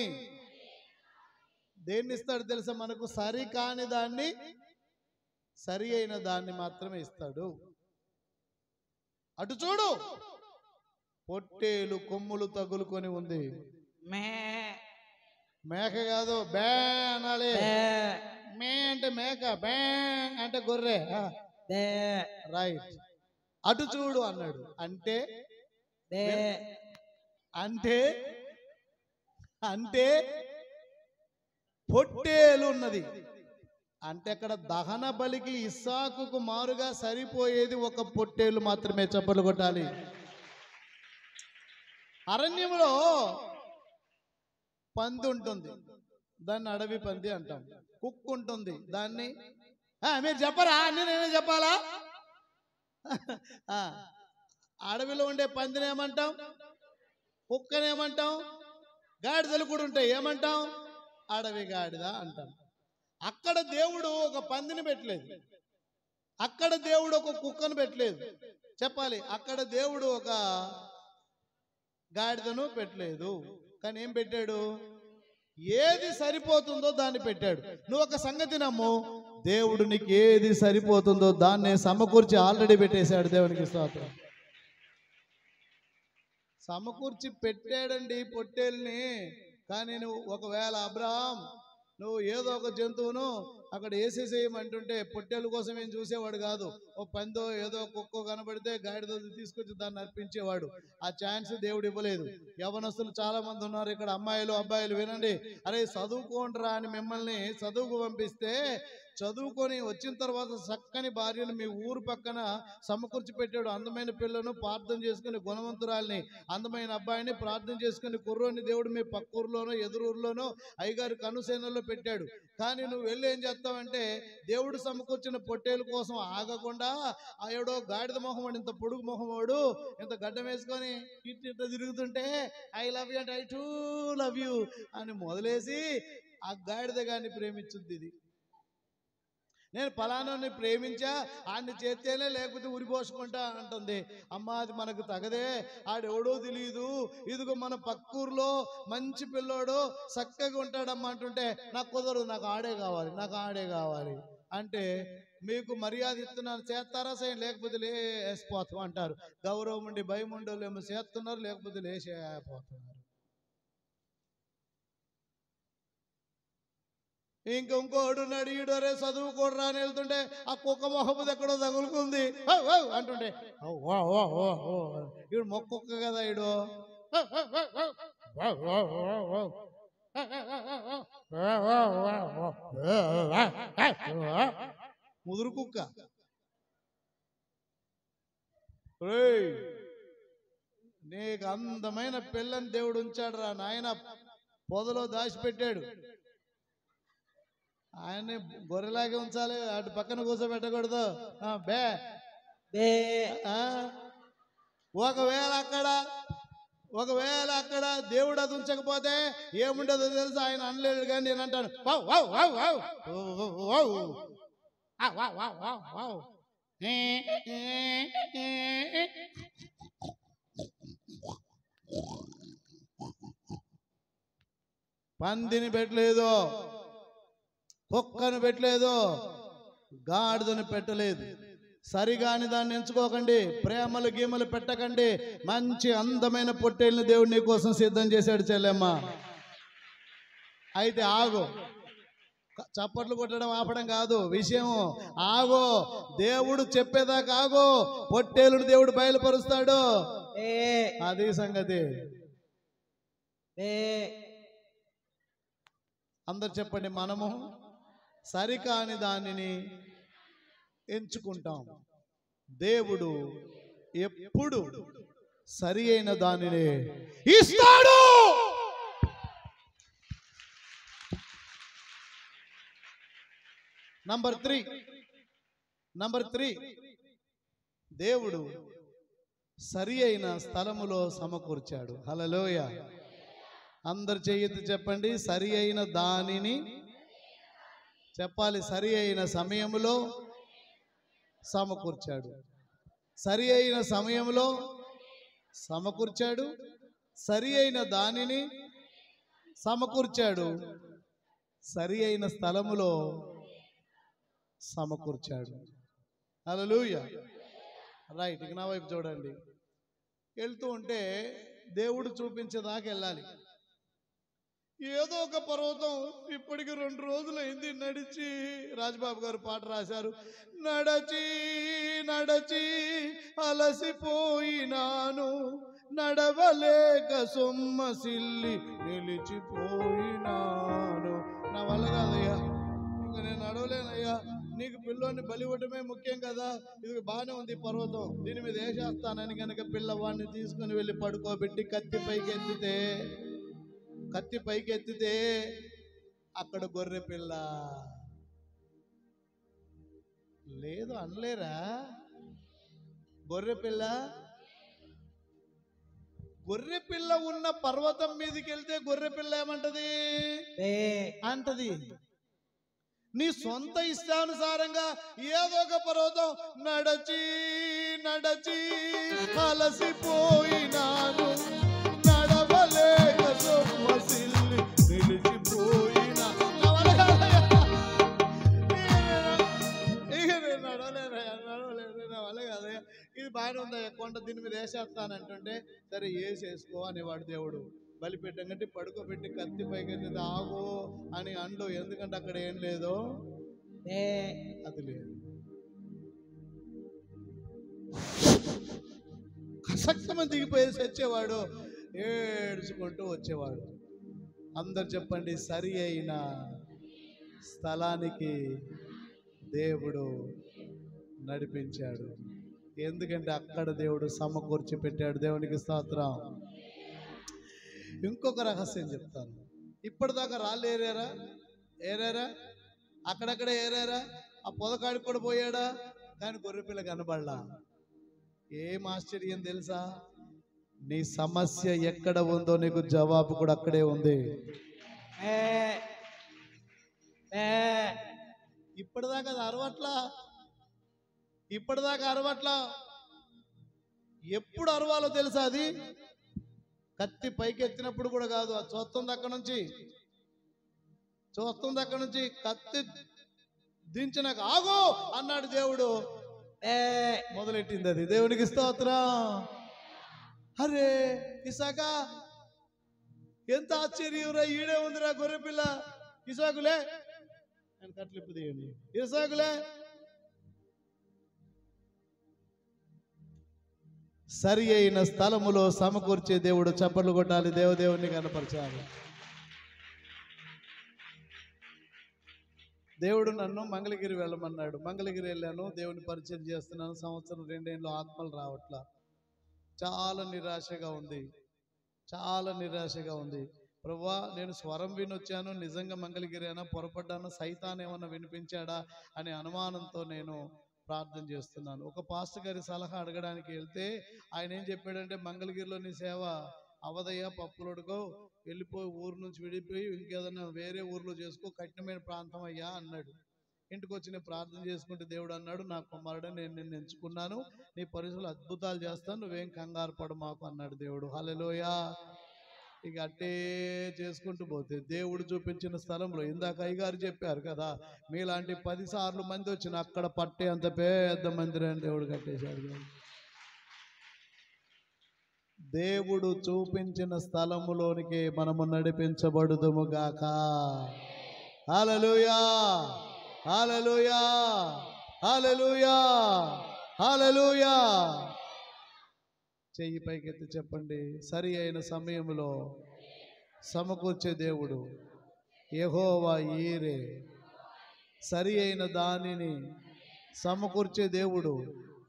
దేన్ని ఇస్తాడు తెలుసా మనకు? సరి కాని దాన్ని సరి అయిన దాన్ని మాత్రమే ఇస్తాడు. అటు చూడు, పొట్టేలు కొమ్ములు తగులుకొని ఉంది. మేక కాదు, బే అనాలి. మే అంటే మేక, బే అంటే గొర్రె. రైట్. అటు చూడు అన్నాడు అంటే అంటే అంటే పొట్టేలు ఉన్నది అంటే అక్కడ దహన బలికి ఇస్సాకుకు మారుగా సరిపోయేది ఒక పొట్టేలు మాత్రమే. చప్పట్లు కొట్టాలి. అరణ్యంలో పంది ఉంటుంది, దాన్ని అడవి పంది అంటాం. కుక్క ఉంటుంది, దాన్ని మీరు చెప్పరా, అన్ని నేనే చెప్పాలా? అడవిలో ఉండే పందిని ఏమంటాం? కుక్కనేమంటాం? గాడిదలు కూడా ఉంటాయి, ఏమంటాం? అడవి గాడిద అంటాం. అక్కడ దేవుడు ఒక పందిని పెట్టలేదు, అక్కడ దేవుడు ఒక కుక్కను పెట్టలేదు. చెప్పాలి, అక్కడ దేవుడు ఒక గాడిదను పెట్టలేదు. కానీ ఏం పెట్టాడు? ఏది సరిపోతుందో దాన్ని పెట్టాడు. నువ్వు ఒక సంగతి నమ్ము, దేవుడు నీకు ఏది సరిపోతుందో దాన్ని సమకూర్చి ఆల్రెడీ పెట్టేశాడు. దేవునికి స్తోత్రం. సమకూర్చి పెట్టాడండి పొట్టేల్ని. కానీ నువ్వు ఒకవేళ అబ్రహాం నువ్వు ఏదో ఒక జంతువును అక్కడ వేసేసేయమంటుంటే పొట్టేళ్ళ కోసం ఏం చూసేవాడు కాదు. ఓ పందో ఏదో కుక్కో కనబడితే గాడిద తీసుకొచ్చి దాన్ని అర్పించేవాడు. ఆ ఛాన్స్ దేవుడు ఇవ్వలేదు. యవనస్తులు చాలా మంది ఉన్నారు ఇక్కడ, అమ్మాయిలు అబ్బాయిలు వినండి. అరే చదువుకోండిరా అని మిమ్మల్ని చదువుకు పంపిస్తే చదువుకొని వచ్చిన తర్వాత చక్కని భార్యను మీ ఊరు పక్కన సమకూర్చి పెట్టాడు. అందమైన పిల్లను ప్రార్థన చేసుకుని, గుణవంతురాల్ని అందమైన అబ్బాయిని ప్రార్థన చేసుకుని, కుర్రోని దేవుడు మీ పక్క ఊర్లోనో ఎదురూరులోనో అయ్యగారు కనుసేనల్లో పెట్టాడు. కానీ నువ్వు వెళ్ళి ఏం చేస్తావంటే దేవుడు సమకూర్చిన పొట్టేలు కోసం ఆగకుండా ఎవడో గాడిద మొహం వాడు, ఇంత పొడుగు మొహం వాడు ఇంత గడ్డం వేసుకొని ఇట్ట తిరుగుతుంటే ఐ లవ్ యూ అంటే ఐ టూ లవ్ యూ అని మొదలేసి ఆ గాడిద గారిని ప్రేమించుద్ది. ఇది నేను ఫలానాన్ని ప్రేమించా, ఆడిని చేస్తేనే లేకపోతే ఉరిపోసుకుంటా అంటుంది. అమ్మ అది మనకు తగదే, ఆడెవడో తెలియదు, ఇదిగో మన పక్కూరులో మంచి పిల్లోడు చక్కగా ఉంటాడమ్మా అంటుంటే నాకు కుదరదు, నాకు ఆడే కావాలి, నాకు ఆడే కావాలి అంటే మీకు మర్యాద ఇస్తున్నాను చేస్తారా చేయండి, లేకపోతే లేసిపోతాం అంటారు. గౌరవం ఉండి భయం ఉండేవాళ్ళు ఏమో చేస్తున్నారు, లేకపోతే లేచిపోతున్నారు. ఇంకోడు నడియుడరే చదువుకోడు రాని వెళ్తుంటే ఆ కుక్క మొహమ్మద్ ఎక్కడో తగులుకుంది అంటుంటే ఈడు మొక్కొక్క కదా ఈడు ముదురు కుక్క. నీకు అందమైన పిల్లని దేవుడు ఉంచాడు రా నాయన, పొదలో దాచిపెట్టాడు. ఆయన్ని గొర్రెలాగే ఉంచాలి, అటు పక్కన కూర్చోబెట్టకూడదు. బే బే ఒకవేళ అక్కడ దేవుడు అది ఉంచకపోతే ఏముండదో తెలుసు, ఆయన అనలేడు. కానీ నేను అంటాను పందిని పెట్టలేదు, కుక్కను పెట్టలేదు, గాడిదని పెట్టలేదు. సరిగాని దాన్ని ఎంచుకోకండి, ప్రేమలు గీమలు పెట్టకండి. మంచి అందమైన పొట్టేళ్ళని దేవుడు నీ కోసం సిద్ధం చేశాడు చెల్లెమ్మ. అయితే ఆగు, చప్పట్లు కొట్టడం ఆపడం కాదు విషయం, ఆగో, దేవుడు చెప్పేదాకా ఆగో, పొట్టేలుడు దేవుడు బయలుపరుస్తాడు. అది సంగతి. అందరు చెప్పండి, మనము సరికాని దానిని ఎంచుకుంటాం, దేవుడు ఎప్పుడు సరి అయిన దానిని ఇస్తాడు. నంబర్ 3 దేవుడు సరి అయిన స్థలములో సమకూర్చాడు. హల్లెలూయా. అందరు చెయ్యెత్తి చెప్పండి, సరి అయిన దానిని చెప్పాలి. సరి అయిన సమయంలో సమకూర్చాడు, సరి అయిన సమయంలో సమకూర్చాడు, సరి అయిన దానిని సమకూర్చాడు, సరి అయిన స్థలములో సమకూర్చాడు. హల్లెలూయా. రైట్, ఇక నా వైపు చూడండి. వెళ్తూ ఉంటే దేవుడు చూపించేదాకా వెళ్ళాలి. ఏదో ఒక పర్వతం, ఇప్పటికి 2 రోజులైంది నడిచి. రాజబాబు గారు పాట రాశారు, నడచి నడచి అలసిపోయినాను, నడవలేక సొమ్మసిల్లి నిలిచిపోయినాను. నా వల్ల కాదయ్యా, ఇంకా నేను నడవలేనయ్యా, నీకు పిల్లోని బలి ఇవ్వటమే ముఖ్యం కదా, ఇది బాగానే ఉంది పర్వతం, దీని మీద వేసేస్తానని కనుక పిల్లవాడిని తీసుకుని వెళ్ళి పడుకోబెట్టి కత్తి పైకి ఎత్తితే అక్కడ గొర్రె పిల్ల లేదు అనలేరా? గొర్రె పిల్ల ఉన్న పర్వతం మీదకి వెళ్తే గొర్రె పిల్ల ఏమంటది అంటది, నీ సొంత ఇష్టానుసారంగా ఏదో ఒక పర్వతం నడచి నడచి అలసిపోయినాను, నడవలేక సొమ్మసిల్లి నిలిచిపోయినా. ఇక నేను నడవలేను, నా వల్ల కాదయ్యా, ఇది బాగానే ఉందయ్యా, కొండ దీని మీద వేసేస్తానంటుంటే సరే వేసేసుకో అనేవాడు దేవుడు. బలిపెట్టంగంటే పడుకోబెట్టి కత్తి పైకి ఎత్తితే ఆగు అని అండు, ఎందుకంటే అక్కడ ఏం లేదు, అది లేదు. కసక్తమని దిగిపోయేసి వచ్చేవాడు, ఏడ్చుకుంటూ వచ్చేవాడు. అందరు చెప్పండి, సరి అయిన స్థలానికి దేవుడు నడిపించాడు. ఎందుకంటే అక్కడ దేవుడు సమకూర్చి పెట్టాడు. దేవునికి స్తోత్రం. ఇంకొక రహస్యం చెప్తాను. ఇప్పటిదాకా రాళ్ళు ఏరారా, అక్కడక్కడ ఏరారా, ఆ పొదకాడికి కూడా పోయాడా, కానీ గొర్రెపిల్ల కనబడలా. ఏం ఆశ్చర్యం తెలుసా? నీ సమస్య ఎక్కడ ఉందో నీకు జవాబు కూడా అక్కడే ఉంది. ఇప్పటిదాకా అది అరవట్లా, ఇప్పటిదాకా అరవట్లా. ఎప్పుడు అరవాలో తెలుసా? అది కత్తి పైకి ఎత్తినప్పుడు కూడా కాదు, అది చూస్తుంది అక్కడ నుంచి, చూస్తుంది అక్కడ నుంచి. కత్తి దించినాక ఆగో అన్నాడు దేవుడు, మొదలెట్టింది అది. దేవునికి స్తోత్రం. అరే ఇసాక, ఎంత ఆశ్చర్యంరా, ఈడే ఉందిరా గొర్రెపిల్ల. ఇసాకులే, ఆయన కట్లిప్పు తీయండి. ఇసాకులే, సరి అయిన స్థలములో సమకూర్చే దేవుడు. చప్పట్లు కొట్టాలి, దేవదేవుని కనపరచాలి. దేవుడు నన్ను మంగళగిరి వెళ్ళమన్నాడు. మంగళగిరి వెళ్ళాను, దేవుని పరిచయం చేస్తున్నాను. సంవత్సరం 2 ఏళ్ళు ఆత్మలు రావట్లా. చాలా నిరాశగా ఉంది, చాలా నిరాశగా ఉంది. ప్రభువా, నేను స్వరం వినొచ్చాను, నిజంగా మంగళగిరి అయినా పొరపడ్డాను, సైతాన్ ఏమన్నా వినిపించాడా అనే అనుమానంతో నేను ప్రార్థన చేస్తున్నాను. ఒక పాస్టర్ గారి సలహా అడగడానికి వెళ్తే ఆయన ఏం చెప్పాడంటే, మంగళగిరిలో నీ సేవ అవదయ్యా, పప్పులొడుకో, వెళ్ళిపోయి ఊరు నుంచి విడిపోయి ఇంకేదన్నా వేరే ఊర్లో చేసుకో, కఠినమైన ప్రాంతం అయ్యా అన్నాడు. ఇంటికి వచ్చి నేను ప్రార్థన చేసుకుంటే దేవుడు అన్నాడు, నా కుమారుడు, నేను నిన్ను ఎంచుకున్నాను, నీ పరిస్థితులు అద్భుతాలు చేస్తాను, నువ్వేం కంగారు పడు మాకు అన్నాడు దేవుడు. హల్లెలూయా. ఇక అట్టే చేసుకుంటూ పోతే దేవుడు చూపించిన స్థలంలో, ఇందాక అయ్యగారు చెప్పారు కదా, మీలాంటి 10 సార్లు మంది వచ్చిన అక్కడ పట్టే అంత పెద్ద మందిరాన్ని దేవుడు కట్టేశాడు. దేవుడు చూపించిన స్థలములోనికి మనము నడిపించబడుదుము గాక. హల్లెలూయా, హల్లెలూయా, హల్లెలూయా, హల్లెలూయా. చెయ్యి పైకెత్తి చెప్పండి, సరి అయిన సమయంలో సమకూర్చే దేవుడు యెహోవా ఈరే. సరి అయిన దానిని సమకూర్చే దేవుడు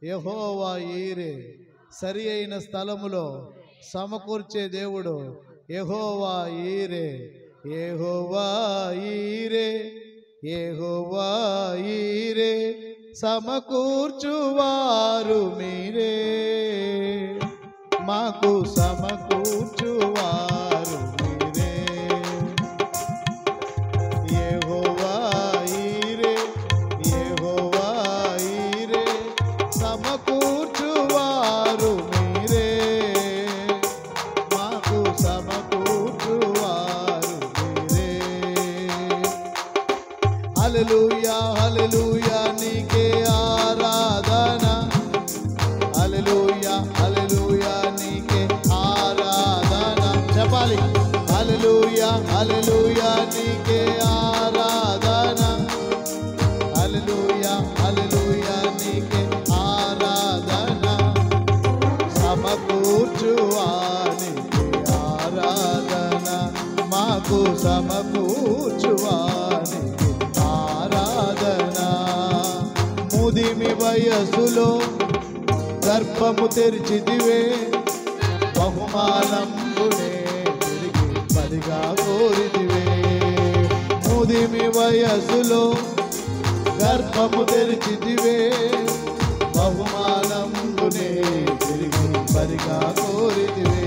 యెహోవా ఈరే. సరి అయిన స్థలములో సమకూర్చే దేవుడు యెహోవా ఈరే. యెహోవా ఈరే, యెహోవా ఈరే, సమకూర్చువారు మీరే, మాకు సమకూర్చువారు మీరే. యెహోవా ఈరే, యెహోవా ఈరే, సమకూర్చువారు మీరే, మాకు సమకూర్చువారు మీరే. హల్లెలూయా, హల్లెలూయా, నీకే ఆరాధన. హల్లెలూయా, హల్లెలూయా, నీకే ఆరాధన. చెప్పాలి, హల్లెలూయా, హల్లెలూయా, నీకే ఆరాధన. హల్లెలూయా, హల్లెలూయా, నీకే ఆరాధన. సమకూర్చువానికి ఆరాధన, మాకు సమకూర్చువానికి ఆరాధన. ముదిమి వయసులో గర్భము తెరిచిదివే, బహుమానంబునే తిరిగి 10గా కోరిదివే. ముదిమి వయసులో గర్భము తెరిచిదివే, బహుమానంబునే తిరిగి 10గా కోరిదివే.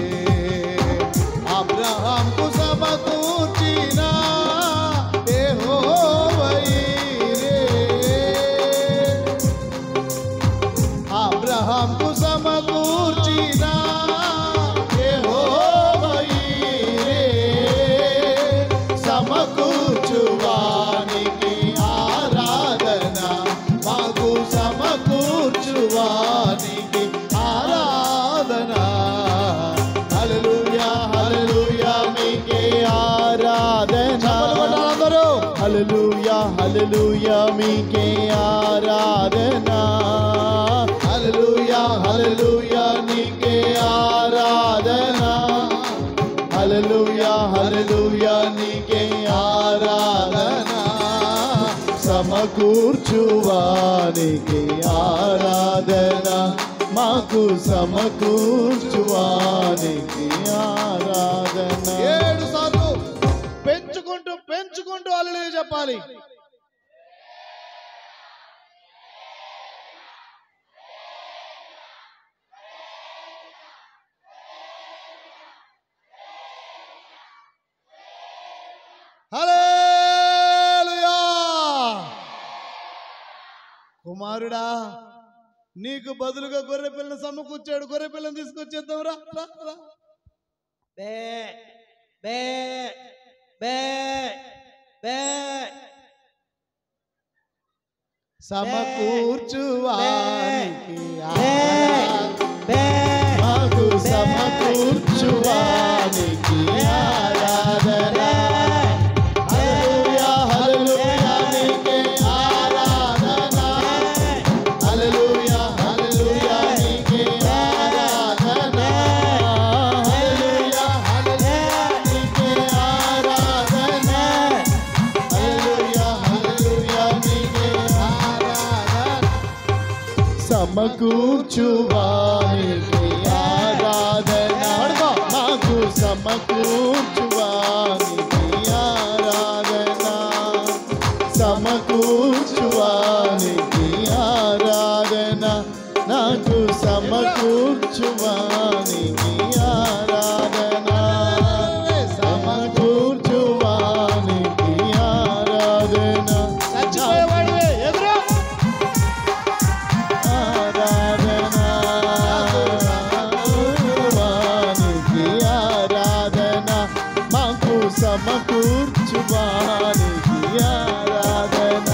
అబ్రహాముకు సమకూర్చిన యెహోవా ఈరే. అబ్రహాముకు సమకూర్చిన యెహోవా ఈరే, సమకూర్చువానికి ఆరాధన, మాకు సమకూర్చువానికి ఆరాధన. హల్లెలూయా, హల్లెలూయా, మీకే ఆరాధన. అందరూ హల్లెలూయా, హల్లెలూయా, మీకే ఆరాధన. హల్లెలూయా, హల్లెలూయా, నీకే ఆరాధన. హల్లెలూయా, హల్లెలూయా, నీకే ఆరాధన. సమకూర్చువానికి ఆరాధన, మాకు సమకూర్చువానికి ఆరాధన. 7 సార్లు పెంచుకుంటూ పెంచుకుంటూ హల్లెలూయా చెప్పాలి. హల్లెలూయా, కుమారుడా నీకు బదులుగా గొర్రె పిల్లని సమకూర్చాడు, గొర్రె పిల్లని తీసుకొచ్చేద్దాం రా. బే బే బే బే సమకూర్చువానికి మాకు సమకూర్చువానికి ఆరాధన. హల్లెలూయా హల్లెలూయా నీకే ఆరాధన. హల్లెలూయా హల్లెలూయా నీకే ఆరాధన. హల్లెలూయా హల్లెలూయా నీకే ఆరాధన. హల్లెలూయా హల్లెలూయా నీకే ఆరాధన. సమకూర్చువానికి ఆరాధన. మాకు సమకూర్చువానికి ఆరాధన. సమకూర్చువానికి ఆరాధన. నాకు సమకూర్చువానికి ఆరాధన. సమకూర్చువానికి ఆరాధన. సమకూర్చువానికి ఆరాధన.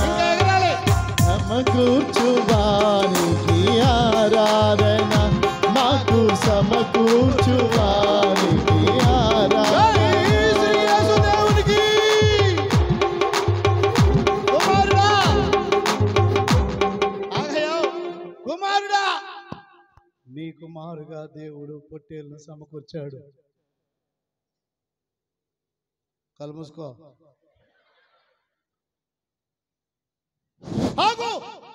సమకూర్చువానికి ఆరాధన. మాకు సమకూర్చువానికి ఆరాధన. కుమారుడా నీ కుమారుగా దేవుడు పొట్టేళ్ళను సమకూర్చాడు. కళ్ళు మూసుకో.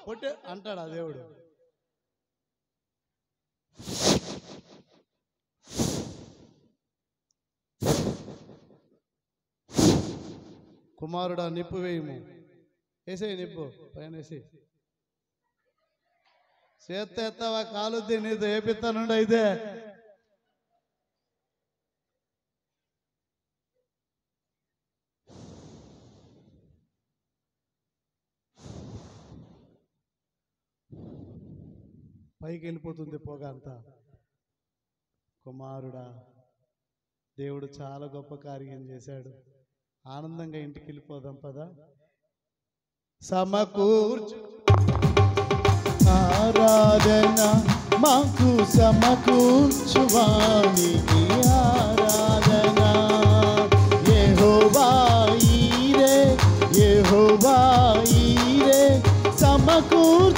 పొట్టే అంటాడా దేవుడు? కుమారుడా నిప్పు వేయము. వేసేయి నిప్పు పైన వేసి. చేత్త ఎత్తావా కాలుద్ది నీతో ఏపిస్తానుండి అయితే. పైకి వెళ్ళిపోతుంది పొగ అంతా. కుమారుడా దేవుడు చాలా గొప్ప కార్యం చేశాడు. ఆనందంగా ఇంటికి వెళ్ళిపోదాం పదా. సమకూర్చు ఆరాధన. మాకు సమకూర్చువానికి ఆరాధన. యెహోవా ఈరే యెహోవా ఈరే సమకూర్చువారు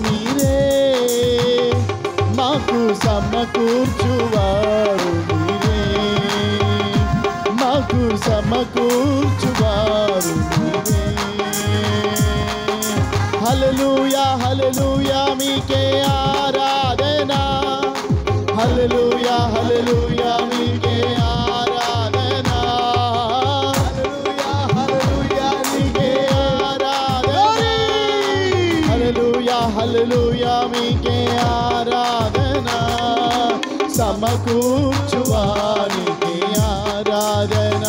మీరే. మాకు సమకూర్చువారు మీరే. మాకు సమకూర్చువారు మీరే. హల్లెలూయా హల్లెలూయా మీకే ఆరాధన. హల్లెలూయా హల్లెలూయా మీకే ఆరాధన. హల్లెలూయా హల్లెలూయా మీకే ఆరాధన. హల్లెలూయా హల్లెలూయా మీకే ఆరాధన. సమకూర్చువానికి ఆరాధన.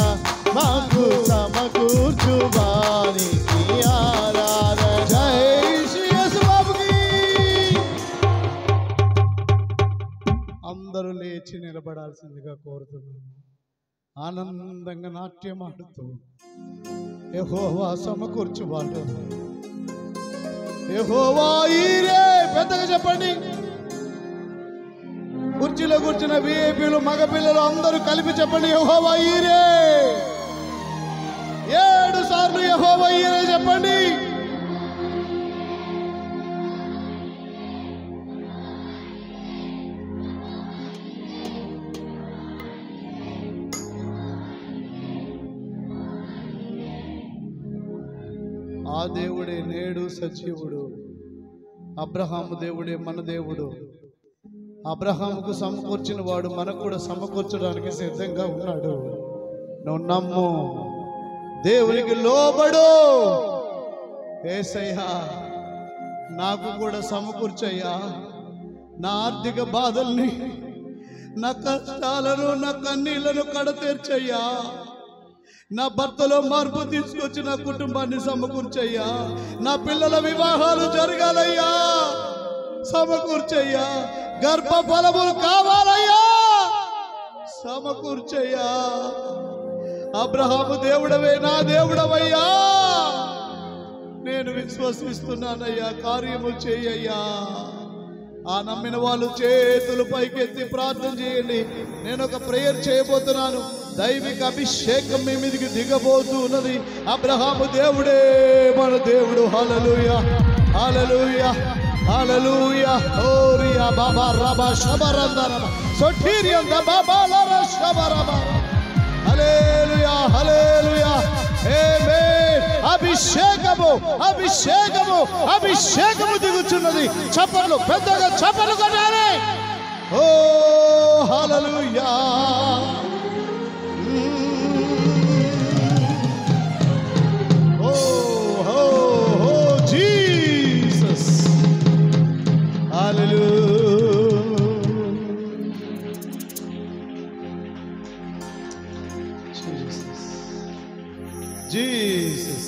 మాకు సమకూర్చువానికి ఆరాధన. జై శ్రీ యేసు బాబుకి. అందరూ లేచి నిలబడాల్సిందిగా కోరుతున్నాను. ఆనందంగా నాట్యం ఆడుతూ యెహోవా సమకూర్చువాడు. యెహోవా ఈరే. పెద్దగా చెప్పండి. కుర్చీలో కూర్చున్న విఐపీలు మగపిల్లలు అందరూ కలిపి చెప్పండి యెహోవా ఈరే. 7 సార్లు యెహోవా ఈరే చెప్పండి. ఆ దేవుడే నేడు సజీవుడు. అబ్రహాము దేవుడే మన దేవుడు. అబ్రహాముకు సమకూర్చిన వాడు మనకు కూడా సమకూర్చడానికి సిద్ధంగా ఉన్నాడు. నువ్వు నమ్ము, దేవునికి లోబడు. యేసయ్యా నాకు కూడా సమకూర్చయ్యా. నా ఆర్థిక బాధల్ని, నా కష్టాలను, నా కన్నీళ్లను కడతీర్చయ్యా. నా భర్తలో మార్పు తీసుకొచ్చి నా కుటుంబాన్ని సమకూర్చయ్యా. నా పిల్లల వివాహాలు జరగాలయ్యా, సమకూర్చయ్యా. గర్భ ఫలములు కావాలయ్యా, సమకూర్చయ్యా. అబ్రహాము దేవుడవే నా దేవుడవయ్యా, నేను విశ్వసిస్తున్నానయ్యా, కార్యము చేయయ్యా. ఆ నమ్మిన వాళ్ళు చేతులు పైకెత్తి ప్రార్థన చేయండి. నేను ఒక ప్రేయర్ చేయబోతున్నాను. దైవిక అభిషేకం మీ మీదకి దిగబోతూ ఉన్నది. అబ్రహాము దేవుడే మన దేవుడు. హల్లెలూయా, హల్లెలూయా, హల్లెలూయా. ఓరియా బాబా రబా షబరందరబ సొఠీరియం ద బాబా లర షబరబ. హల్లెలూయా, హల్లెలూయా, ఆమేన్. అభిషేకము, అభిషేకము, అభిషేకము దిగుచున్నది. చప్పట్లు, పెద్దగా చప్పట్లు కొట్టాలి. ఓ హల్లెలూయా. ఓ హో హో జీసస్. హల్లెలూయా. జీసస్.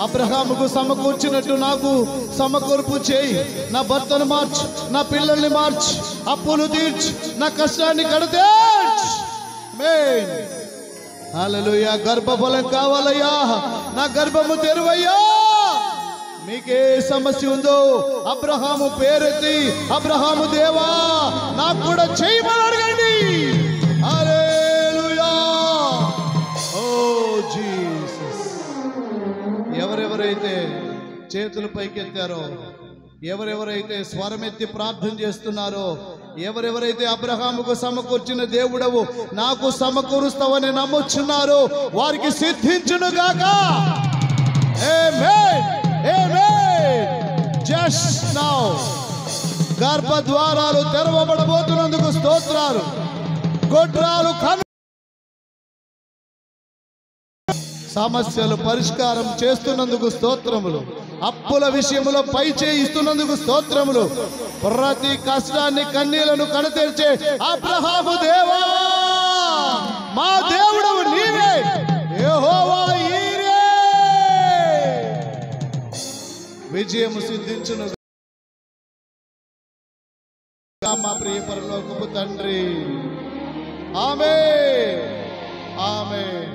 అబ్రహాముకు సమకూర్చినట్టు నాకు సమకూర్పు చేయి. నా భర్తను మార్చు, నా పిల్లల్ని మార్చు, అప్పులు తీర్చు, నా కష్టాన్ని కడతీర్చు. ఆమేన్. హల్లెలూయా. గర్భఫలం కావాలయ్యా, నా గర్భము తెరువయ్యా. మీకే సమస్య ఉందో అబ్రహాము పేరెత్తి, అబ్రహాము దేవా నాకు కూడా చేయమని అడగండి. హల్లెలూయా. ఓ జీసస్. ఎవరెవరైతే చేతులు పైకెత్తారో, ఎవరెవరైతే స్వరమెత్తి ప్రార్థన చేస్తున్నారో, ఎవరెవరైతే అబ్రహాముకు సమకూర్చిన దేవుడవు నాకు సమకూరుస్తావని నమ్ముచున్నారో వారికి సిద్ధించును గాక. ఆమేన్, ఆమేన్. జస్ట్ నౌ గర్భ ద్వారాలు తెరవబడబోతున్నందుకు స్తోత్రాలు. గొడ్రాలు సమస్యలు పరిష్కారం చేస్తున్నందుకు స్తోత్రములు. అప్పుల విషయంలో పై చేయిస్తున్నందుకు స్తోత్రములు. ప్రతి కష్టాన్ని కన్నీళ్లను కడతెర్చే అబ్రహాము దేవా మా దేవుడవు నీవే. యెహోవా ఈరే. విజయము సిద్ధించును మా ప్రియ పరలోకపు తండ్రి. ఆమేన్, ఆమేన్.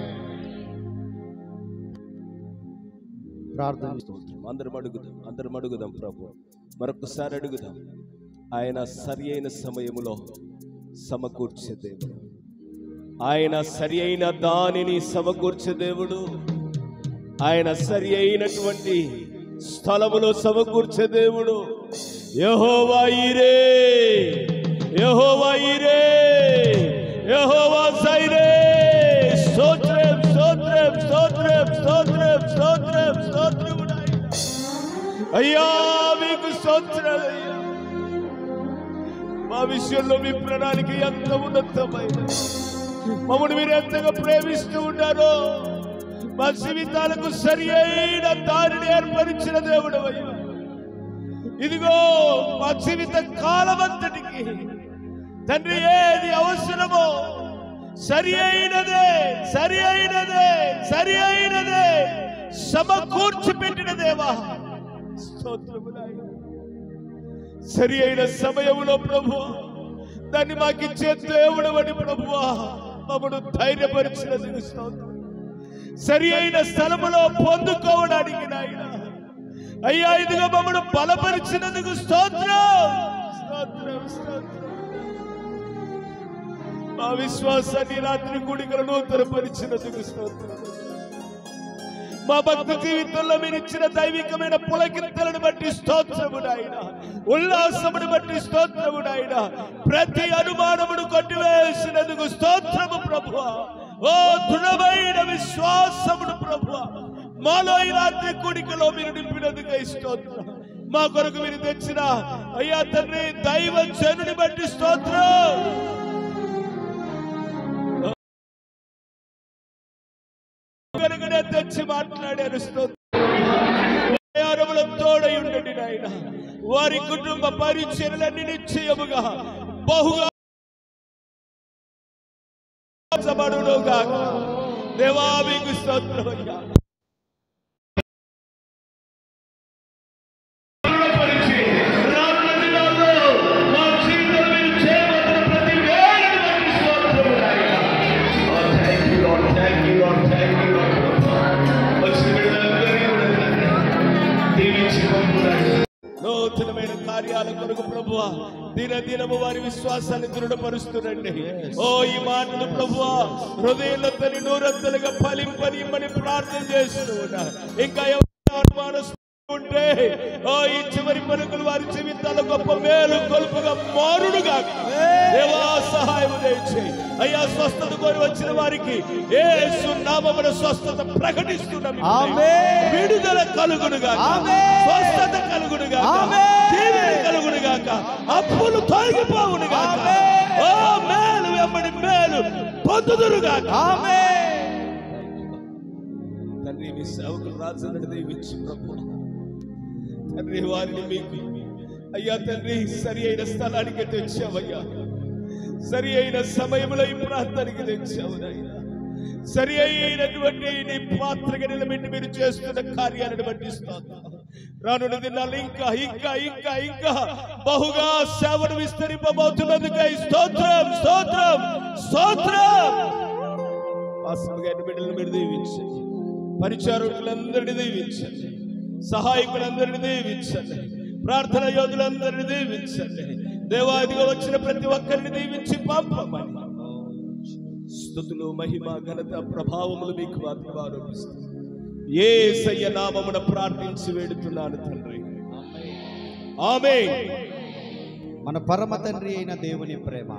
ప్రార్థన అందరం అడుగుదాం ప్రభు. మరొకసారి అడుగుదాం. ఆయన సరి అయిన సమయములో సమకూర్చే దేవుడు, ఆయన సరి అయిన దానిని సమకూర్చే దేవుడు, ఆయన సరి అయినటువంటి స్థలములో సమకూర్చే దేవుడు. యెహోవా ఈరే, యెహోవా ఈరే, యెహోవా సైరే. స్తోత్రం, స్తోత్రం, స్తోత్రం, స్తోత్రం, స్తోత్రం, స్తోత్రం అయ్యా, మీకు స్తోత్రాలయ్యా. మా విషయంలో మీ ప్రణాళిక ఎంత ఉన్నతమైన, మమ్మల్ని మీరు ఎంతగా ప్రేమిస్తూ ఉన్నారో, మా జీవితాలకు సరి అయిన దారిని ఏర్పరిచిన దేవుడు అయ్యా. ఇదిగో మా జీవిత కాలమంతటికి తండ్రి ఏది అవసరమో సరి అయినదే, సరి అయినదే, సరి అయినదే సమకూర్చి పెట్టిన దేవా స్తోత్రము నాయనా. సరి అయిన సమయంలో ప్రభువా దాన్ని మాకిచ్చే దేవుడవని ప్రభువా మమ్మను ధైర్యపరిచినందుకు స్తోత్రం. సరి అయిన స్థలములో పొందుకోవడానికి నాయన అయ్యా ఇదిగో మమ్మను బలపరిచినందుకు స్తోత్రం, స్తోత్రం, స్తోత్రం. మా విశ్వాసాన్ని రాత్రి కూడికలు నూతనపరిచినందుకు స్తోత్రం. మా భక్తి జీవితంలో మీరు ఇచ్చిన దైవికమైన పులకింతలను బట్టి స్తోత్రము నాయన, ఉల్లాసమును బట్టి స్తోత్రము నాయన. ప్రతి అనుమానమును కొట్టివేసినందుకు స్తోత్రము ప్రభువా. ఓ దృఢమైన విశ్వాసమును ప్రభువా మాలో ఈ రాత్రి కూడికలో మీరు నింపినందుకు స్తోత్రం. మా కొరకు మీరు తెచ్చిన అయ్యా తండ్రి దైవ జనుని బట్టి స్తోత్రం. తెచ్చి మాట్లాడారు స్తోత్రం. తోడై ఉండండి నాయన. వారి కుటుంబ పరిచర్యలన్నీ నిశ్చయముగా బహుగా దేవా మీకు స్తోత్రం అయ్యా. నూతనమైన కార్యాల కొరకు ప్రభువా దినదినము వారి విశ్వాసాన్ని దృఢపరుస్తురండి. ఓ ఈ మాటలు ప్రభువా హృదయంలో తని నూరంతలుగా ఫలింపనిమ్మని ప్రార్థన చేస్తూ ఉన్నా. ఇంకా ఎవరు ఉంటే ఓ ఈ చివరి పలుకులు వారి జీవితాల్లో గొప్ప మేలు కొలుపుగా మారుడుగా దేవా సహాయం దయచేయి అయ్యా. స్వస్థత కోరి వచ్చిన వారికి యేసు నామమున స్వస్థత ప్రకటిస్తున్నాం. విడుదల కలుగునుగా, స్వస్థత కలుగునుగా, దీవెన కలుగునుగాక, అప్పులు తొలగిపోవునుగాక, ఓ మేలు వెంబడి మేలు పొందుదురుగాక. తండ్రి మీ సేవకులు రాజులను దీవించు ప్రభు. తండ్రి వారిని మీకు అయ్యా తండ్రి సరి అయిన స్థలానికి తెచ్చావయ్యా. సరి అయిన సమయంలో ఈ ప్రాంతానికి తెచ్చావు నాయనా. సరి అయినటువంటి నీ పాత్రగా నిలబెట్టి మీరు చేస్తున్న కార్యాలను బట్టి స్తోత్రం. రానున్న దినాలు ఇంకా ఇంకా ఇంకా ఇంకా బహుగా సేవను విస్తరింపబోతున్నందుకై స్తోత్రం స్తోత్రం స్తోత్రం. పాస్టర్ గారి బిడ్డలను మీరు దీవించండి, పరిచారకులందరినీ దీవించండి, సహాయకులందరినీ దీవించండి, ప్రార్థన యోధులందరినీ దీవించండి. దేవాదిగా వచ్చిన ప్రతి ఒక్కరిని దీవించి పంపమని స్తుతులు మహిమ ఘనత ప్రభావములు మీకు మాత్రం ఆరోపిస్తాను. యేసయ్య నామమున ప్రార్థించి వేడుతున్నాను తండ్రి, ఆమేన్. మన పరమ తండ్రి అయిన దేవుని ప్రేమ,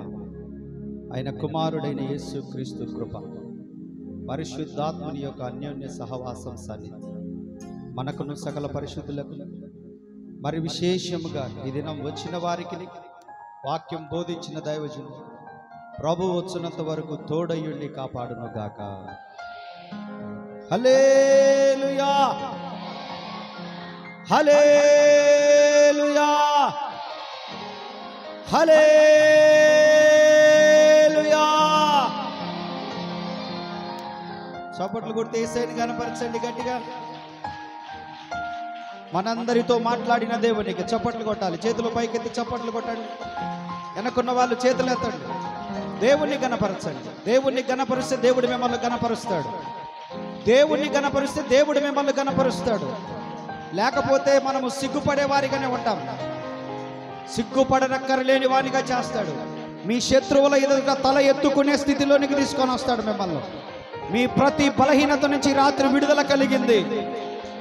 ఆయన కుమారుడైన యేసుక్రీస్తు కృప, పరిశుద్ధాత్మని యొక్క అన్యోన్య సహవాసం సన్నిధి మనకును సకల పరిశుద్ధులకు, మరి విశేషముగా ఈ దినం వచ్చిన వారికి వాక్యం బోధించిన దైవజనుడు ప్రభు వచ్చినంత వరకు తోడయ్యుండి కాపాడును గాక. హల్లెలూయా హల్లెలూయా హల్లెలూయా. చప్పట్లు కొడితే యేసయ్యని కనపరచండి గట్టిగా. మనందరితో మాట్లాడిన దేవునికి చప్పట్లు కొట్టాలి. చేతులు పైకెత్తి చప్పట్లు కొట్టండి. వెనకున్న వాళ్ళు చేతులు ఎత్తండి. దేవుణ్ణి గణపరచండి. దేవుణ్ణి గణపరిస్తే దేవుడు మిమ్మల్ని గణపరుస్తాడు. దేవుణ్ణి గణపరిస్తే దేవుడు మిమ్మల్ని గణపరుస్తాడు. లేకపోతే మనము సిగ్గుపడే వారిగానే ఉంటాం. సిగ్గుపడనక్కరలేని వానిగా చేస్తాడు. మీ శత్రువుల ఎదుట తల ఎత్తుకునే స్థితిలోనికి తీసుకొని వస్తాడు మిమ్మల్ని. మీ ప్రతి బలహీనత నుంచి రాత్రి విడుదల కలిగింది.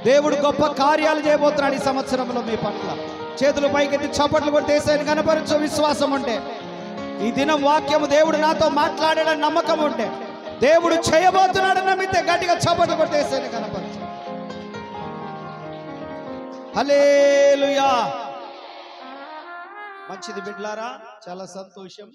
దేవుడు గొప్ప కార్యాలు చేయబోతున్నాడు ఈ సంవత్సరంలో మీ పట్ల. చేతులు పైకెత్తి చప్పట్లు కొట్టి యేసయ్యని కనపరచు విశ్వాసం ఉంటే, ఈ దినం వాక్యము దేవుడు నాతో మాట్లాడాడని నమ్మకం ఉంటే, దేవుడు చేయబోతున్నాడని నమ్మితే గట్టిగా చప్పట్లు కొట్టి యేసయ్యని కనపరచు. హల్లెలూయా. మంచిది బిడ్డలారా, చాలా సంతోషం.